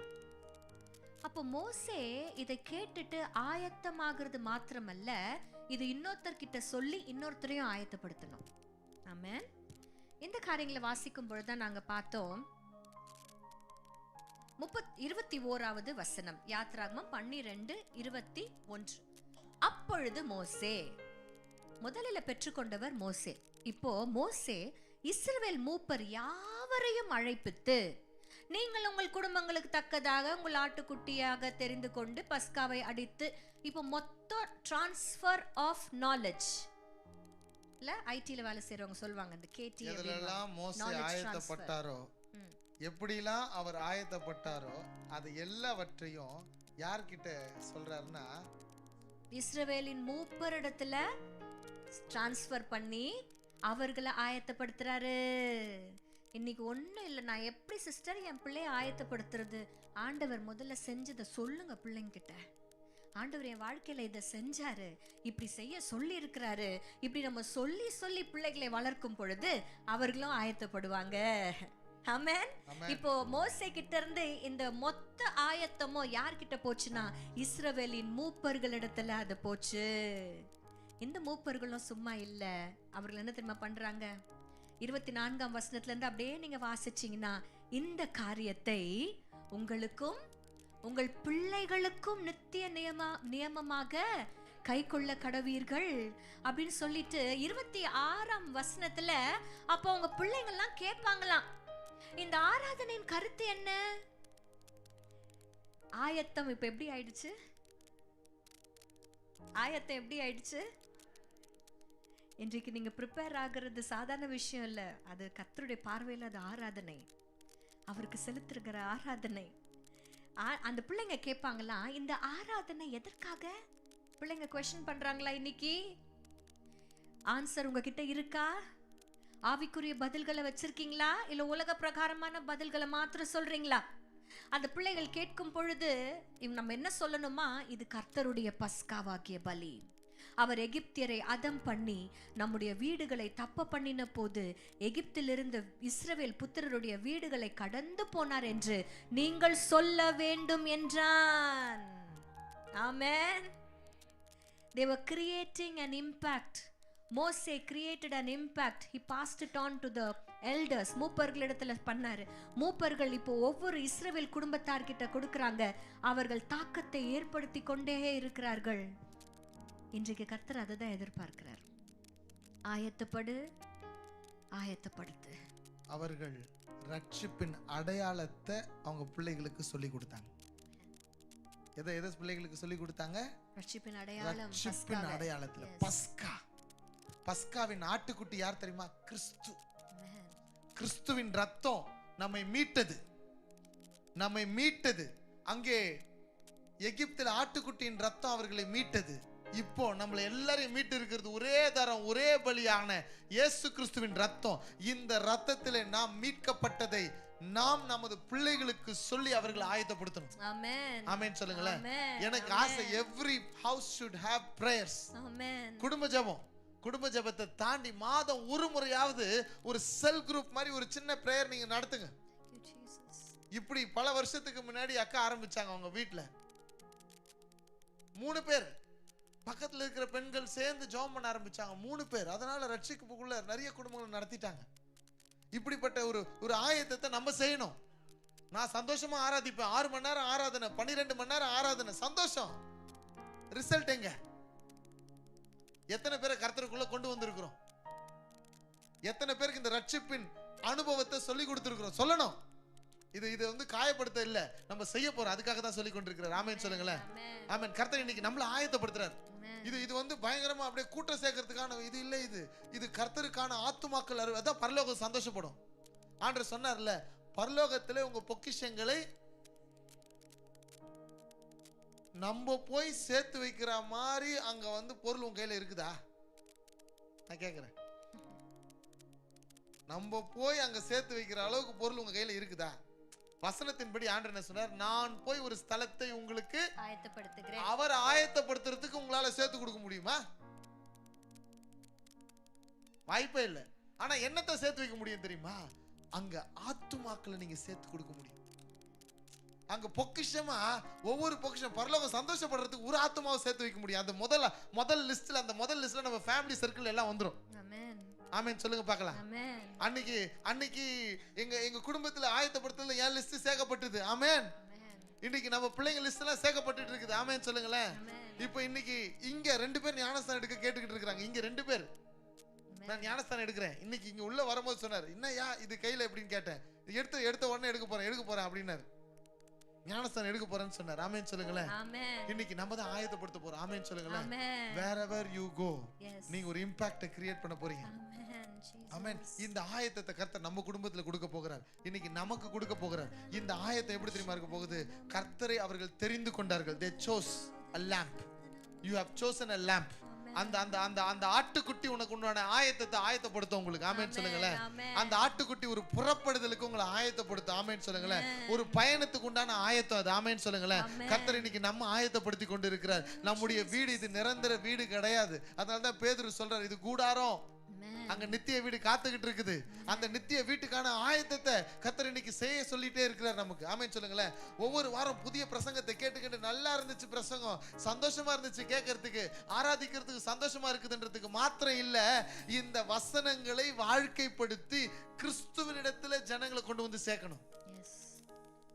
அப்போ மோசே இதை கேட்டுட்டு ஆயத்தமாகிறது மாத்திரமல்ல, இது இன்னொருத்தர்கிட்ட சொல்லி இன்னொருத்தரையும் ஆயத்தப்படுத்தணும். ஆமென். இந்த காரியங்களை வாசிக்கும் பொழுதுதான் நாங்க பார்த்தோம் 21வது வசனம், யாத்ராகமம் 12:21. அப்பொழுது மோசே, முதலில் பெற்றுக்கொண்டவர் மோசே. இப்போ மோசே இஸ்ரவேல் மூப்பர் யாவரையும் அழைப்பித்து, நீங்கள் உங்கள் குடும்பங்களுக்கு தக்கதாக உங்கள் ஆட்டுக்குட்டியாக தெரிந்து கொண்டு பஸ்காவை அடித்து, இப்போ மொத்த டிரான்ஸ்ஃபர் ஆஃப் நாலேஜ் இல்ல, ஐடில வேலை செய்றவங்க சொல்வாங்க, இந்த கேடி எதெல்லாம் மோசே ஆயத்தப்பட்டாரோ, எப்படிலாம் அவர் ஆயத்தப்பட்டாரோ, அது எல்லாவற்றையும் யார்கிட்ட சொல்றாருன்னா இஸ்ரவேலின் மூப்பரிடத்துல டிரான்ஸ்ஃபர் பண்ணி அவர்களை ஆயத்தப்படுத்துறாரு. இன்னைக்கு ஒண்ணும் இல்லை, நான் எப்படி சிஸ்டர் என் பிள்ளைய ஆயத்தப்படுத்துறது? ஆண்டவர் முதல்ல செஞ்சதை சொல்லுங்க பிள்ளைங்கிட்ட. ஆண்டவர் என் வாழ்க்கையில இதை செஞ்சாரு, இப்படி செய்ய சொல்லி இருக்கிறாரு. இப்படி நம்ம சொல்லி சொல்லி பிள்ளைகளை வளர்க்கும் பொழுது அவர்களும் ஆயத்தப்படுவாங்க. ஆமென். இப்போ மோசே கிட்ட இருந்து இந்த மொத்த ஆயத்தமோ யார்கிட்ட போச்சுன்னா இஸ்ரவேலின் மூப்பர்களிடத்துல அது போச்சு. இந்த மூப்பர்களும் சும்மா இல்ல, அவர்கள் என்ன தெரியுமா பண்றாங்க? 24ஆம் வசனத்துல இருந்து அப்படியே நீங்க வாசிச்சீங்கன்னா, இந்த காரியத்தை உங்களுக்கும் உங்கள் பிள்ளைகளுக்கும் நித்திய நியமமாக கை கொள்ள கடவீர்கள் அப்படின்னு சொல்லிட்டு 26ஆம் வசனத்துல அப்போ உங்க பிள்ளைங்கள்லாம் கேட்பாங்களாம், இந்த ஆராதனையின் கருத்து என்ன? ஆயத்தம் இப்ப எப்படி ஆயிடுச்சு? ஆயத்தம் எப்படி ஆயிடுச்சு? இன்றைக்கு நீங்க ப்ரிப்பேர் ஆகிறது சாதாரண விஷயம் இல்ல, அது கர்த்தருடைய பார்வையில் அது ஆராதனை, அவருக்கு செலுத்துகிற ஆராதனை. அந்த பிள்ளைங்க கேட்பாங்களா, இந்த ஆராதனை எதற்காக? பிள்ளைங்க கொஸ்டின் பண்றாங்களா? இன்னைக்கு ஆன்சர் உங்ககிட்ட இருக்கா? ஆவிக்குரிய பதில்களை வச்சிருக்கீங்களா, இல்ல உலக பிரகாரமான பதில்களை மாத்திரம் சொல்றீங்களா? அந்த பிள்ளைகள் கேட்கும் பொழுது நம்ம என்ன சொல்லணுமா? இது கர்த்தருடைய பஸ்காவாகிய பலி. அவர் எகிப்தியரை அதம் பண்ணி நம்முடைய வீடுகளை தப்ப பண்ணின போது எகிப்திலிருந்து இஸ்ரவேல் புத்திரருடைய வீடுகளை கடந்து போனார் என்று நீங்கள் சொல்ல வேண்டும் என்றான். ஆமென். They were creating an impact மோசே created an impact. He passed it on to the elders. மூப்பர்களிடத்துல பண்ணாரு. மூப்பர்கள் இப்போ ஒவ்வொரு இஸ்ரவேல் குடும்பத்தார்கிட்ட கொடுக்கறாங்க. அவர்கள் தாக்கத்தை ஏற்படுத்தி கொண்டே இருக்கிறார்கள். இன்றைக்கு கர்த்தர் அதை தான் எதிர்பார்க்கிறார். ஆயத்தப்படு, ஆயத்தப்படுத்து. அவர்கள் ரட்சிப்பின் அடையாளத்தை அவங்க பிள்ளைகளுக்கு சொல்லி கொடுத்தாங்க. எதை பிள்ளைகளுக்கு சொல்லி கொடுத்தாங்க? ரட்சிப்பின் அடையாளம். ரட்சிப்பின் அடையாளத்துல பஸ்கா. பஸ்காவின் ஆட்டுக்குட்டி யார் தெரியுமா? கிறிஸ்து. கிறிஸ்துவின் ரத்தம் நம்மை மீட்டது, நம்மை மீட்டது. அங்கே எகிப்தில் ஆட்டுக்குட்டியின் ரத்தம் அவர்களை மீட்டது. இப்போ நம்மளை எல்லாரையும் மீட்டு இருக்கிறது ஒரே தரம், ஒரே பலியான இயேசு கிறிஸ்துவின் ரத்தம். இந்த ரத்தத்திலே நாம் மீட்கப்பட்டதை நாம் நமது பிள்ளைகளுக்கு சொல்லி அவர்களை ஆயத்தப்படுத்தணும். ஆமென். ஆமென் சொல்லுங்களேன். எனக்கு ஆசை, every house should have prayers. ஆமென். குடும்ப ஜெபம். குடும்ப ஜெபத்தை தாண்டி மாதம் ஒரு முறையாவது ஒரு செல் குரூப் மாதிரி ஒரு சின்ன பிரேயர் நீங்க நடத்துங்க. இப்படி பல வருஷத்துக்கு முன்னாடி அக்கா ஆரம்பிச்சாங்க அவங்க வீட்டுல. 3 பேர் பக்கத்துல இருக்கிற பெண்கள் சேர்ந்து ஜெபம் பண்ண ஆரம்பிச்சாங்க. 3 பேர். அதனால ரட்சிப்புக்குள்ள நிறைய குடும்பங்களை நடத்திட்டாங்க. இப்படிப்பட்ட ஒரு ஆயத்தத்தை நம்ம செய்யணும். நான் சந்தோஷமா ஆராதிப்பேன். 6 மணி நேரம் ஆராதனை, 12 மணி நேரம் ஆராதனை, சந்தோஷம். ரிசல்ட் எங்க? எத்தனை பேரை கர்த்தருக்குள்ள கொண்டு வந்திருக்கிறோம்? எத்தனை பேருக்கு இந்த ரட்சிப்பின் அனுபவத்தை சொல்லி கொடுத்திருக்கிறோம்? சொல்லணும். இது வந்து காயப்படுத்த இல்ல, நம்ம செய்ய போறோம். அதுக்காக தான் சொல்லி கொண்டிருக்கிறார். ஆமென் சொல்லுங்களேன். ஆமென். கர்த்தர் இன்னைக்கு நம்மள ஆயத்தப்படுத்துறார். இது வந்து பயங்கரமா அப்படியே கூட்டம் சேர்க்கறதுக்கான இது இல்ல. இது கர்த்தருக்கான ஆத்துமாக்கள் அறுவை. அதான் பரலோகம் சந்தோஷப்படும். ஆண்டவர் சொன்னார்ல, பரலோகத்திலே உங்க பொக்கிஷங்களை நம்ம போய் சேர்த்து வைக்கிற மாதிரி அங்க வந்து பொருள் உங்க கையில இருக்குதா? நான் கேக்குறேன். நம்ம போய் அங்க சேர்த்து வைக்கிற அளவுக்கு பொருள் உங்க கையில இருக்குதா? வசனத்தின்படி ஆண்டவர் என்ன சொன்னார்? நான் போய் ஒரு ஸ்தலத்தை உங்களுக்கு ஆயத்தப்படுத்துகிறேன். அவர் ஆயத்தப்படுத்துறதுக்கு உங்களால சேர்த்து கொடுக்க முடியுமா? வாய்ப்பே இல்லை. ஆனா என்னத்தை சேர்த்து வைக்க முடியும் தெரியுமா? அங்க ஆத்துமாக்களை நீங்க சேர்த்து கொடுக்க முடியும். அங்க பொக்கிஷமா ஒவ்வொரு பொக்கிஷம் பரலோகம் சந்தோஷப்படுறதுக்கு ஒரு ஆத்துமாவை சேர்த்து வைக்க முடியும். அந்த முதல் லிஸ்ட்ல நம்ம ஃபேமிலி சர்க்கிள் எல்லாம் வந்துரும். ஆமென். ஆமென் சொல்லுங்க பார்க்கலாம். அன்னைக்கு எங்க குடும்பத்துல ஆயத்தப்படுத்தல என் லிஸ்ட் சேர்க்கப்பட்டது. ஆமென். இன்னைக்கு நம்ம பிள்ளைங்க லிஸ்ட் எல்லாம் சேர்க்கப்பட்டு இருக்குது. ஆமென் சொல்லுங்களேன். இப்போ இன்னைக்கு இங்க 2 பேர் ஞானஸ்தானம் எடுக்க கேட்டுக்கிட்டு இருக்காங்க. இங்க 2 பேர் நான் ஞானஸ்தானம் எடுக்கிறேன். இன்னைக்கு இங்க உள்ள வரும்போது சொன்னார், என்னையா இது கையில எப்படின்னு கேட்டேன். எடுத்த உடனே எடுக்க போறேன் அப்படின்னாரு. ஞானஸ்தானம் எடுக்க போறேன்னு சொன்னார். ஆமென் சொல்லுங்களேன். இன்னைக்கு நம்ம தான் ஆயத்தப்படுத்த போறோம். ஆமென் சொல்லுங்களேன். wherever you go நீங்க ஒரு இம்பாக்ட் கிரியேட் பண்ண போறீங்க. ஆமென். இந்த ஆயத்தத்தை கர்த்தர் நம்ம குடும்பத்துல கொடுக்க போகிறார். இன்னைக்கு நமக்கு கொடுக்க போகிறார். இந்த ஆயத்தை எப்படி தெரியுமா இருக்க போகுது? கர்த்தரை அவர்கள் தெரிந்து கொண்டார்கள். they chose a lamp. you have chosen a lamp. அந்த ஆட்டுக்குட்டி உனக்கு உண்டான ஆயத்தத்தை ஆயத்தப்படுத்தும் உங்களுக்கு. ஆமென் சொல்லுங்களேன். அந்த ஆட்டுக்குட்டி ஒரு புறப்படுதலுக்கு உங்களை ஆயத்தப்படுத்தும். ஆமென் சொல்லுங்களேன். ஒரு பயணத்துக்கு உண்டான ஆயத்தம் அது. ஆமென் சொல்லுங்களேன். கர்த்தர் இன்னைக்கு நம்ம ஆயத்தப்படுத்தி கொண்டு இருக்கிறார். நம்முடைய வீடு இது நிரந்தர வீடு கிடையாது. அதனாலதான் பேதுரு சொல்றார், இது கூடாரம். அங்க நித்திய வீடு காத்துக்கிட்டு இருக்குது. அந்த நித்திய வீட்டுக்கான ஆயத்தத்தை கர்த்தர் இன்னைக்கு செய்ய சொல்லிட்டே இருக்கிறார் நமக்கு. ஆமென் சொல்லுங்களேன். ஒவ்வொரு வாரம் புதிய பிரசங்கத்தை கேட்டுக்கிட்டு நல்லா இருந்துச்சு பிரசங்கம், சந்தோஷமா இருந்துச்சு கேட்கறதுக்கு, ஆராதிக்கிறதுக்கு சந்தோஷமா இருக்குதுன்றதுக்கு மாத்திரம் இல்ல, இந்த வசனங்களை வாழ்க்கைப்படுத்தி கிறிஸ்துவனிடத்துல ஜனங்களை கொண்டு வந்து சேர்க்கணும்.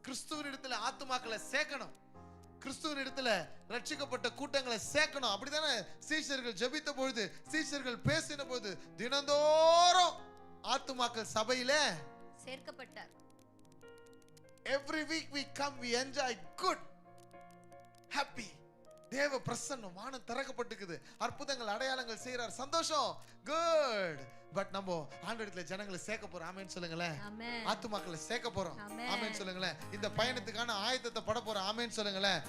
கிறிஸ்துவனிடத்துல ஆத்துமாக்களை சேர்க்கணும். கிறிஸ்துவனிடத்துல ரட்சிக்கப்பட்ட கூட்டங்களை சேர்க்கணும். அப்படித்தானே சீஷர்கள் ஜெபித்த பொழுது, சீஷர்கள் பேசின பொழுது தினந்தோறும் ஆத்துமாக்கள் சபையில சேர்க்கப்பட்டார். Every week we come, we enjoy good, happy. தேவ பிரசன்னம் வானம் திறக்கப்பட்டிருக்குது. அற்புதங்கள் அடையாளங்கள் செய்யறார். சந்தோஷம். குட். பட் நம்ம ஆண்டவரிடத்துல ஜனங்களை சேர்க்க போறோம். ஆமென் சொல்லுங்களேன். ஆத்துமாக்களை சேர்க்க போறோம். ஆமென் சொல்லுங்களேன். இந்த பயணத்துக்கான ஆயத்தத்தை பட போறோம். ஆமென் சொல்லுங்களேன்.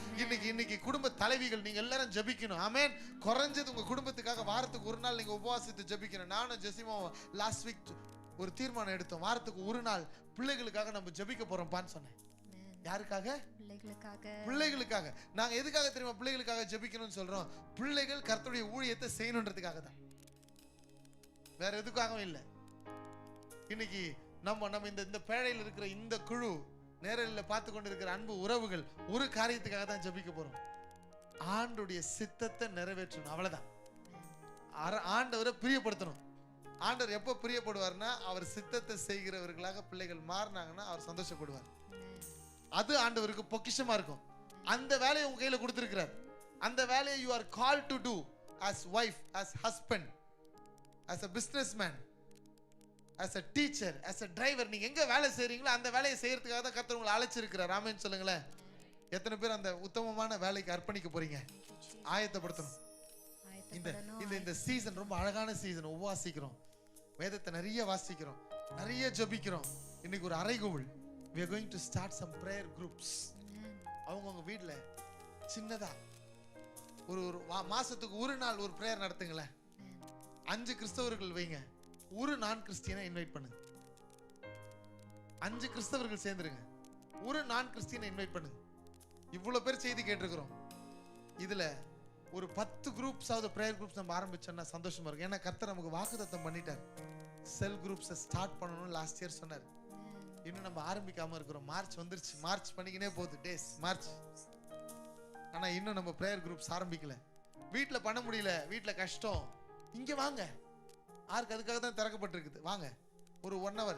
இன்னைக்கு குடும்ப தலைவிகள் நீங்க எல்லாரும் ஜெபிக்கணும். ஆமென். குறைஞ்சது உங்க குடும்பத்துக்காக வாரத்துக்கு ஒரு நாள் நீங்க உபவாசித்து ஜெபிக்கணும். நானும் ஜெசிமாவும் லாஸ்ட் வீக் ஒரு தீர்மானம் எடுத்தோம். வாரத்துக்கு ஒரு நாள் பிள்ளைகளுக்காக நம்ம ஜெபிக்க போறோம்பான்னு சொன்னேன். யாருக்காக? பிள்ளைகளுக்காக. நாங்க எதுக்காக தெரியுமா பிள்ளைகளுக்காக ஜெபிக்கணும்னு சொல்றோம்? பிள்ளைகள் கர்த்தருடைய ஊழியத்தை செய்யணுன்றதுக்காக தான், வேற எதுக்காகவும் இல்லை. இன்னைக்கு நம்ம இந்த பேழையில் இருக்கிற இந்த குழு, நேரலில் பார்த்து கொண்டு இருக்கிற அன்பு உறவுகள் ஒரு காரியத்துக்காக தான் ஜெபிக்க போறோம். ஆண்டுடைய சித்தத்தை நிறைவேற்றணும். அவ்வளவுதான். ஆண்டவரை பிரியப்படுத்தணும். ஆண்டவர் எப்போ பிரியப்படுவார்னா அவர் சித்தத்தை செய்கிறவர்களாக பிள்ளைகள் மாறினாங்கன்னா அவர் சந்தோஷப்படுவார். அது ஆண்டவருக்கு பொக்கிஷமா இருக்கும். அந்த வேலையை உங்க கையில கொடுத்திருக்கிறார். அந்த வேலையை you are called to do as wife, as husband, as a businessman, as a teacher, as a driver. நீங்க எங்க வேலை செய்றீங்களோ அந்த வேலையை செய்யறதுக்காக தான் கர்த்தர் உங்களை அழைச்சிருக்கிறார். ஆமென் சொல்லுங்களேன். எத்தனை பேர் அந்த உத்தமமான வேலைக்கு அர்ப்பணிக்க போறீங்க? ஆயத்தப்படுத்தணும். இந்த சீசன் ரொம்ப அழகான சீசன். உபவாசிக்கிறோம், வேதத்தை நிறைய வாசிக்கிறோம், நிறைய ஜெபிக்கிறோம். இன்னைக்கு ஒரு அறைகூவல். we are going to start some prayer groups. அவங்க வீட்ல சின்னதா ஒரு மாசத்துக்கு ஒரு நாள் ஒரு பிரேயர் நடத்துங்களேன். 5 கிறிஸ்தவர்கள் வைங்க, ஒரு நான் கிறிஸ்டியனை இன்வைட் பண்ணுங்க. 5 கிறிஸ்தவர்கள் சேர்ந்துருங்க, ஒரு நான் கிறிஸ்டியனை இன்வைட் பண்ணுங்க. இவ்வளவு பேர் செய்தி கேட்டிருக்கிறோம். இதுல ஒரு 10 குரூப்ஸ் ஆவது பிரேயர் குரூப்ஸ் நம்ம ஆரம்பிச்சோம்னா சந்தோஷமா இருக்கும். ஏன்னா கர்த்தர் நமக்கு வாக்குத்தத்தம் பண்ணிட்டார். செல் குரூப்ஸை ஸ்டார்ட் பண்ணணும்னு லாஸ்ட் இயர் சொன்னார். இன்னும் நம்ம ஆரம்பிக்காம இருக்கிறோம். மார்ச் வந்துருச்சு, மார்ச் பண்ணிக்கினே போகுது, டேஸ் மார்ச். ஆனா இன்னும் நம்ம பிரேயர் குரூப்ஸ் ஆரம்பிக்கல. வீட்டுல பண்ண முடியல, வீட்டுல கஷ்டம். இங்க வாங்க, ஆர்க்கு அதுக்காக தான் திறக்கப்பட்டிருக்குது. வாங்க, ஒரு 1 hour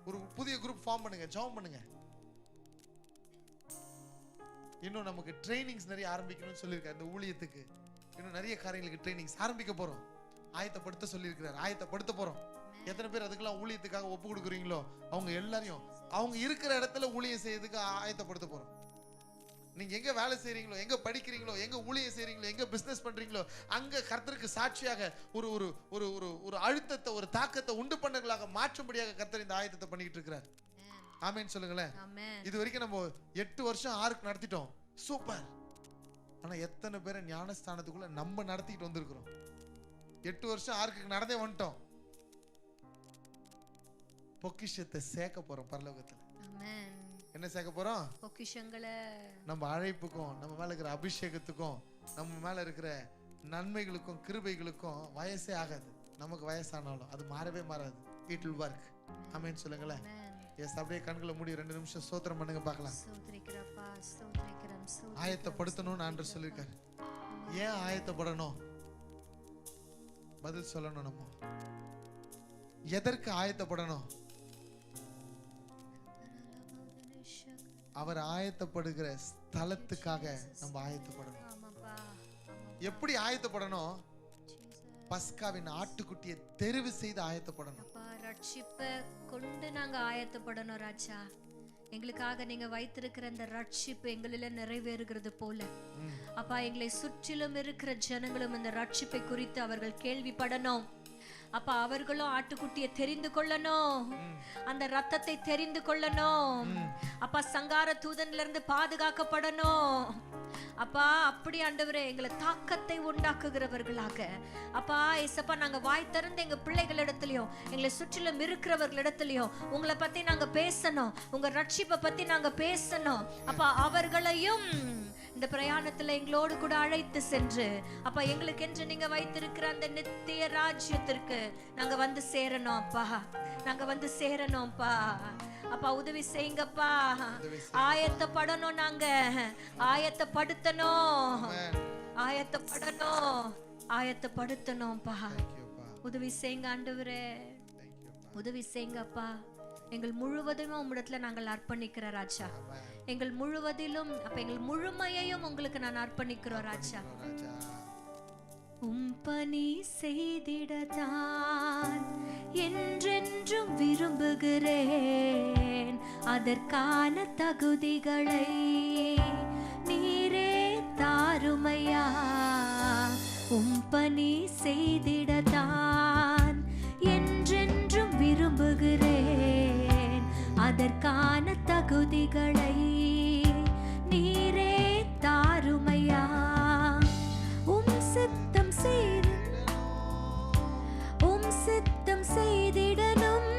ஒரு புதிய குரூப் ஃபார்ம் பண்ணுங்க, ஜாயின் பண்ணுங்க. இன்னும் நமக்கு ட்ரைனிங்ஸ் நிறைய ஆரம்பிக்கணும்னு சொல்லியிருக்காரு. இந்த ஊழியத்துக்கு இன்னும் நிறைய காரியங்களுக்கு ட்ரைனிங்ஸ் ஆரம்பிக்க போறோம். ஆயத்தப்படுத்த சொல்லியிருக்கிறார், ஆயத்தப்படுத்த போறோம். எத்தனை பேர் அதுக்கெல்லாம் ஊழியத்துக்காக ஒப்பு கொடுக்குறீங்களோ அவங்க எல்லாரையும் அவங்க இருக்கிற இடத்துல ஊழியம் செய்யறதுக்கு ஆயத்தப்படுத்த போறோம். நீங்க எங்க வேலை செய்றீங்களோ, எங்க படிக்கிறீங்களோ, எங்க ஊழியம் செய்றீங்களோ, எங்க பிசினஸ் பண்றீங்களோ அங்க கர்த்தருக்கு சாட்சியாக ஒரு ஒரு ஒரு ஒரு ஒரு அழுத்தத்தை, ஒரு தாக்கத்தை உண்டு பண்ணர்களாக மாற்றும்படியாக கர்த்தர் இந்த ஆயத்தத்தை பண்ணிட்டு இருக்கிறார். ஆமென் சொல்லுங்களேன். இது வரைக்கும் நம்ம 8 வருஷம் ஆர்க் நடத்திட்டோம், சூப்பர். ஆனா எத்தனை பேரை ஞானஸ்தானத்துக்குள்ள நம்ம நடத்திட்டு வந்திருக்கிறோம்? 8 வருஷம் ஆர்க்கு நடந்தே வந்துட்டோம். பொக்கிஷத்தை சேர்க்க போறோம் பரலோகத்துல. என்ன சேர்க்க போறோம்? பொக்கிஷங்களை. நம்ம அழைப்புக்கும், நம்ம மேல இருக்கிற அபிஷேகத்துக்கும், நம்ம மேல இருக்கிற நன்மைகளுக்கும் கிருபைகளுக்கும் வயசே ஆகாது. நமக்கு வயசானாலும் அது மாறவே மாறாது. It will work. ஆமென் சொல்லுங்களேன். எஸ், அப்படியே கண்களை மூடி 2 நிமிஷம் ஸ்தோத்திரம் பண்ணுங்க பார்க்கலாம். ஆயத்தப்படுத்தணும்னு ஆண்டவர் சொல்லியிருக்காரு. ஏன் ஆயத்தப்படணும்? பதில் சொல்லணும். நம்ம எதற்கு ஆயத்தப்படணும்? அவர் ஆயத்தப்படுகிற ஸ்தலத்துக்காக நம்ம ஆயத்தப்படணும். எப்படி ஆயத்தப்படணும்? பஸ்காவின் ஆட்டுக்குட்டியை தெரிவு செய்து ஆயத்தப்படணும். ரட்சிப்பை கொண்டு நாங்க ஆயத்தப்படணும் ராஜா. எங்களுக்காக நீங்க வைத்திருக்கிற அந்த ரட்சிப்பு எங்களில நிறைவேறுகிறது போல அப்பா, எங்களை சுற்றிலும் இருக்கிற ஜனங்களும் இந்த ரட்சிப்பை குறித்து அவர்கள் கேள்விப்படணும். அப்பா, அவர்களும் ஆட்டுக்குட்டியை தெரிந்து கொள்ளணும், அந்த ரத்தத்தை தெரிந்து கொள்ளணும். அப்பா, சங்கார தூதன்ல இருந்து பாதுகாக்கப்படணும். அப்பா, அப்படி ஆண்டவரே எங்களை தாக்கத்தை உண்டாக்குகிறவர்களாக அப்பா ஏசப்பா நாங்க வாய் திறந்து எங்க பிள்ளைகளிடத்திலையும் எங்களை சுற்றிலும் இருக்கிறவர்களிடத்திலையும் உங்களை பத்தி நாங்க பேசணும், உங்க ரட்சிப்பை பத்தி நாங்க பேசணும். அப்பா, அவர்களையும் இந்த பிரயாணத்துல எங்களோடு கூட அழைத்து சென்று அப்பா எங்களுக்கு என்று நீங்க வைத்திருக்கிற அந்த நித்திய ராஜ்யத்திற்கு நாங்க வந்து சேரணும். அப்பா, நாங்க வந்து சேரணும்ப்பா. அப்பா, உதவி செய்யுங்கப்பா. ஆயத்தப்படணும், நாங்க ஆயத்தப்படுத்தணும், ஆயத்தப்படணும், ஆயத்தப்படுத்தணும்ப்பா. உதவி செய்யுங்க ஆண்டவரே, உதவி செய்யுங்கப்பா. எங்கள் முழுவதும் உம்மிடத்துல நாங்கள் அர்ப்பணிக்கிற ராஜா. எங்கள் முழுவதிலும் அப்ப எங்கள் முழுமையையும் உங்களுக்கு நான் அர்ப்பணிக்கிறோம் ராஜா. பணி செய்திடத்தான் என்றென்றும் விரும்புகிறேன். அதற்கான தகுதிகளை நீரே தாருமையா. பணி செய்திடத்தான் என்றென்றும் விரும்புகிறேன். அதற்கான தகுதிகளை நீரே தாருமையா. சித்தம் செய்திடணும்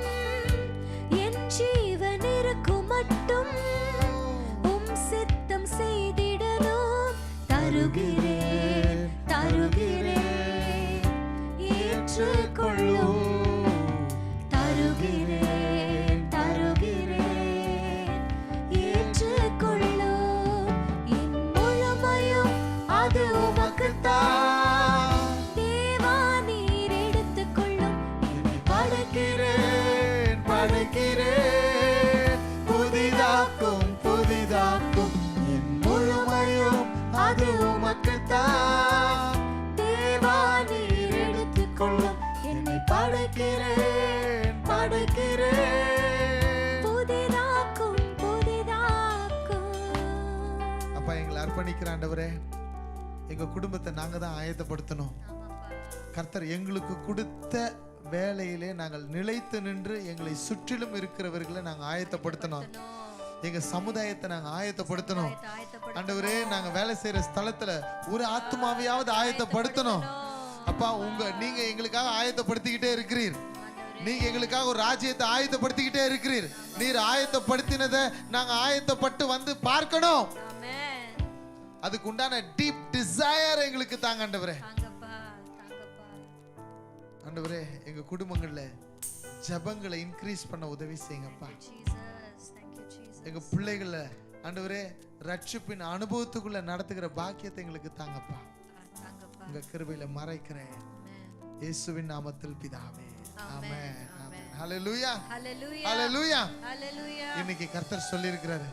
என் ஜீவன் இருக்கும் மட்டும். சித்தம் செய்திடணும். தருகிறேன் தருகிறேன் ஏற்றுக்கொள்ளும். தருகிறேன் தருகிறேன் ஏற்றுக்கொள்ளும். என் முழுமையும் அது உமக்குத்தான். தேவா, நீ படைக்கிறேன். புதிதாக்கும் புதிதாக்கும் என் முழுமையும் அது உமக்குத்தான். தேவா நீர் எடுத்துக்கொள்ளும் என்னை படைக்கிறேன் படைக்கிறேன். புதிதாக்கும் புதிதாக்கும். அப்பா எங்களை அர்ப்பணிக்கிற ஆண்டவரே, எங்க குடும்பத்தை நாங்க தான் ஆயத்தப்படுத்தணும். கர்த்தர் எங்களுக்கு கொடுத்த வேலையிலே நாங்கள் நிலைத்து நின்று எங்களை சுற்றிலும் இருக்கிறவர்களை நாங்கள் ஆயத்தப்படுத்தணும். எங்க சமுதாயத்தை நாங்க ஆயத்தப்படுத்தணும். ஆண்டவரே, நாங்க வேலை செய்யற ஸ்தலத்துல ஒரு ஆத்மாவையாவது ஆயத்தப்படுத்தணும். அப்பா, நீங்க எங்களுக்காக ஆயத்தப்படுத்திக்கிட்டே இருக்கிறீர். நீங்க எங்களுக்காக ஒரு ராஜ்யத்தை ஆயத்தப்படுத்திக்கிட்டே இருக்கிறீர். நீர் ஆயத்தப்படுத்தினதை நாங்க ஆயத்தப்பட்டு வந்து பார்க்கணும். அதுக்கு உண்டான டீப் டிசைர் எங்களுக்கு தாங்க ஆண்டவரே. ஆண்டவரே, எங்க குடும்பங்கள்ல ஜெபங்களை இன்க்ரீஸ் பண்ண உதவி செய்யுங்கப்பா. எங்க பிள்ளைகளை ஆண்டவரே ரட்சிப்பின் அனுபவத்துக்குள்ள நடத்துகிற பாக்கியத்தை எங்களுக்கு தாங்கப்பா. உங்க கிருபையில மறைக்கிறேன் இயேசுவின் நாமத்தில் பிதாவே. ஆமென். ஆமென். ஹல்லேலூயா. ஹல்லேலூயா. ஹல்லேலூயா. ஹல்லேலூயா. இன்னைக்கு கர்த்தர் சொல்லி இருக்கிறாரு,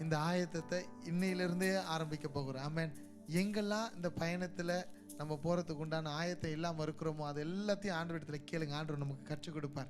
இந்த ஆயத்தத்தை இன்னையிலிருந்தே ஆரம்பிக்க போகிறோம். ஆமென். எங்கெல்லாம் இந்த பயணத்துல நம்ம போறதுக்கு உண்டான ஆயத்தை இல்லாம இருக்கிறோமோ அது எல்லாத்தையும் ஆண்டவரிடத்துல கேளுங்க. ஆண்டவர் நமக்கு கற்றுக் கொடுப்பார்.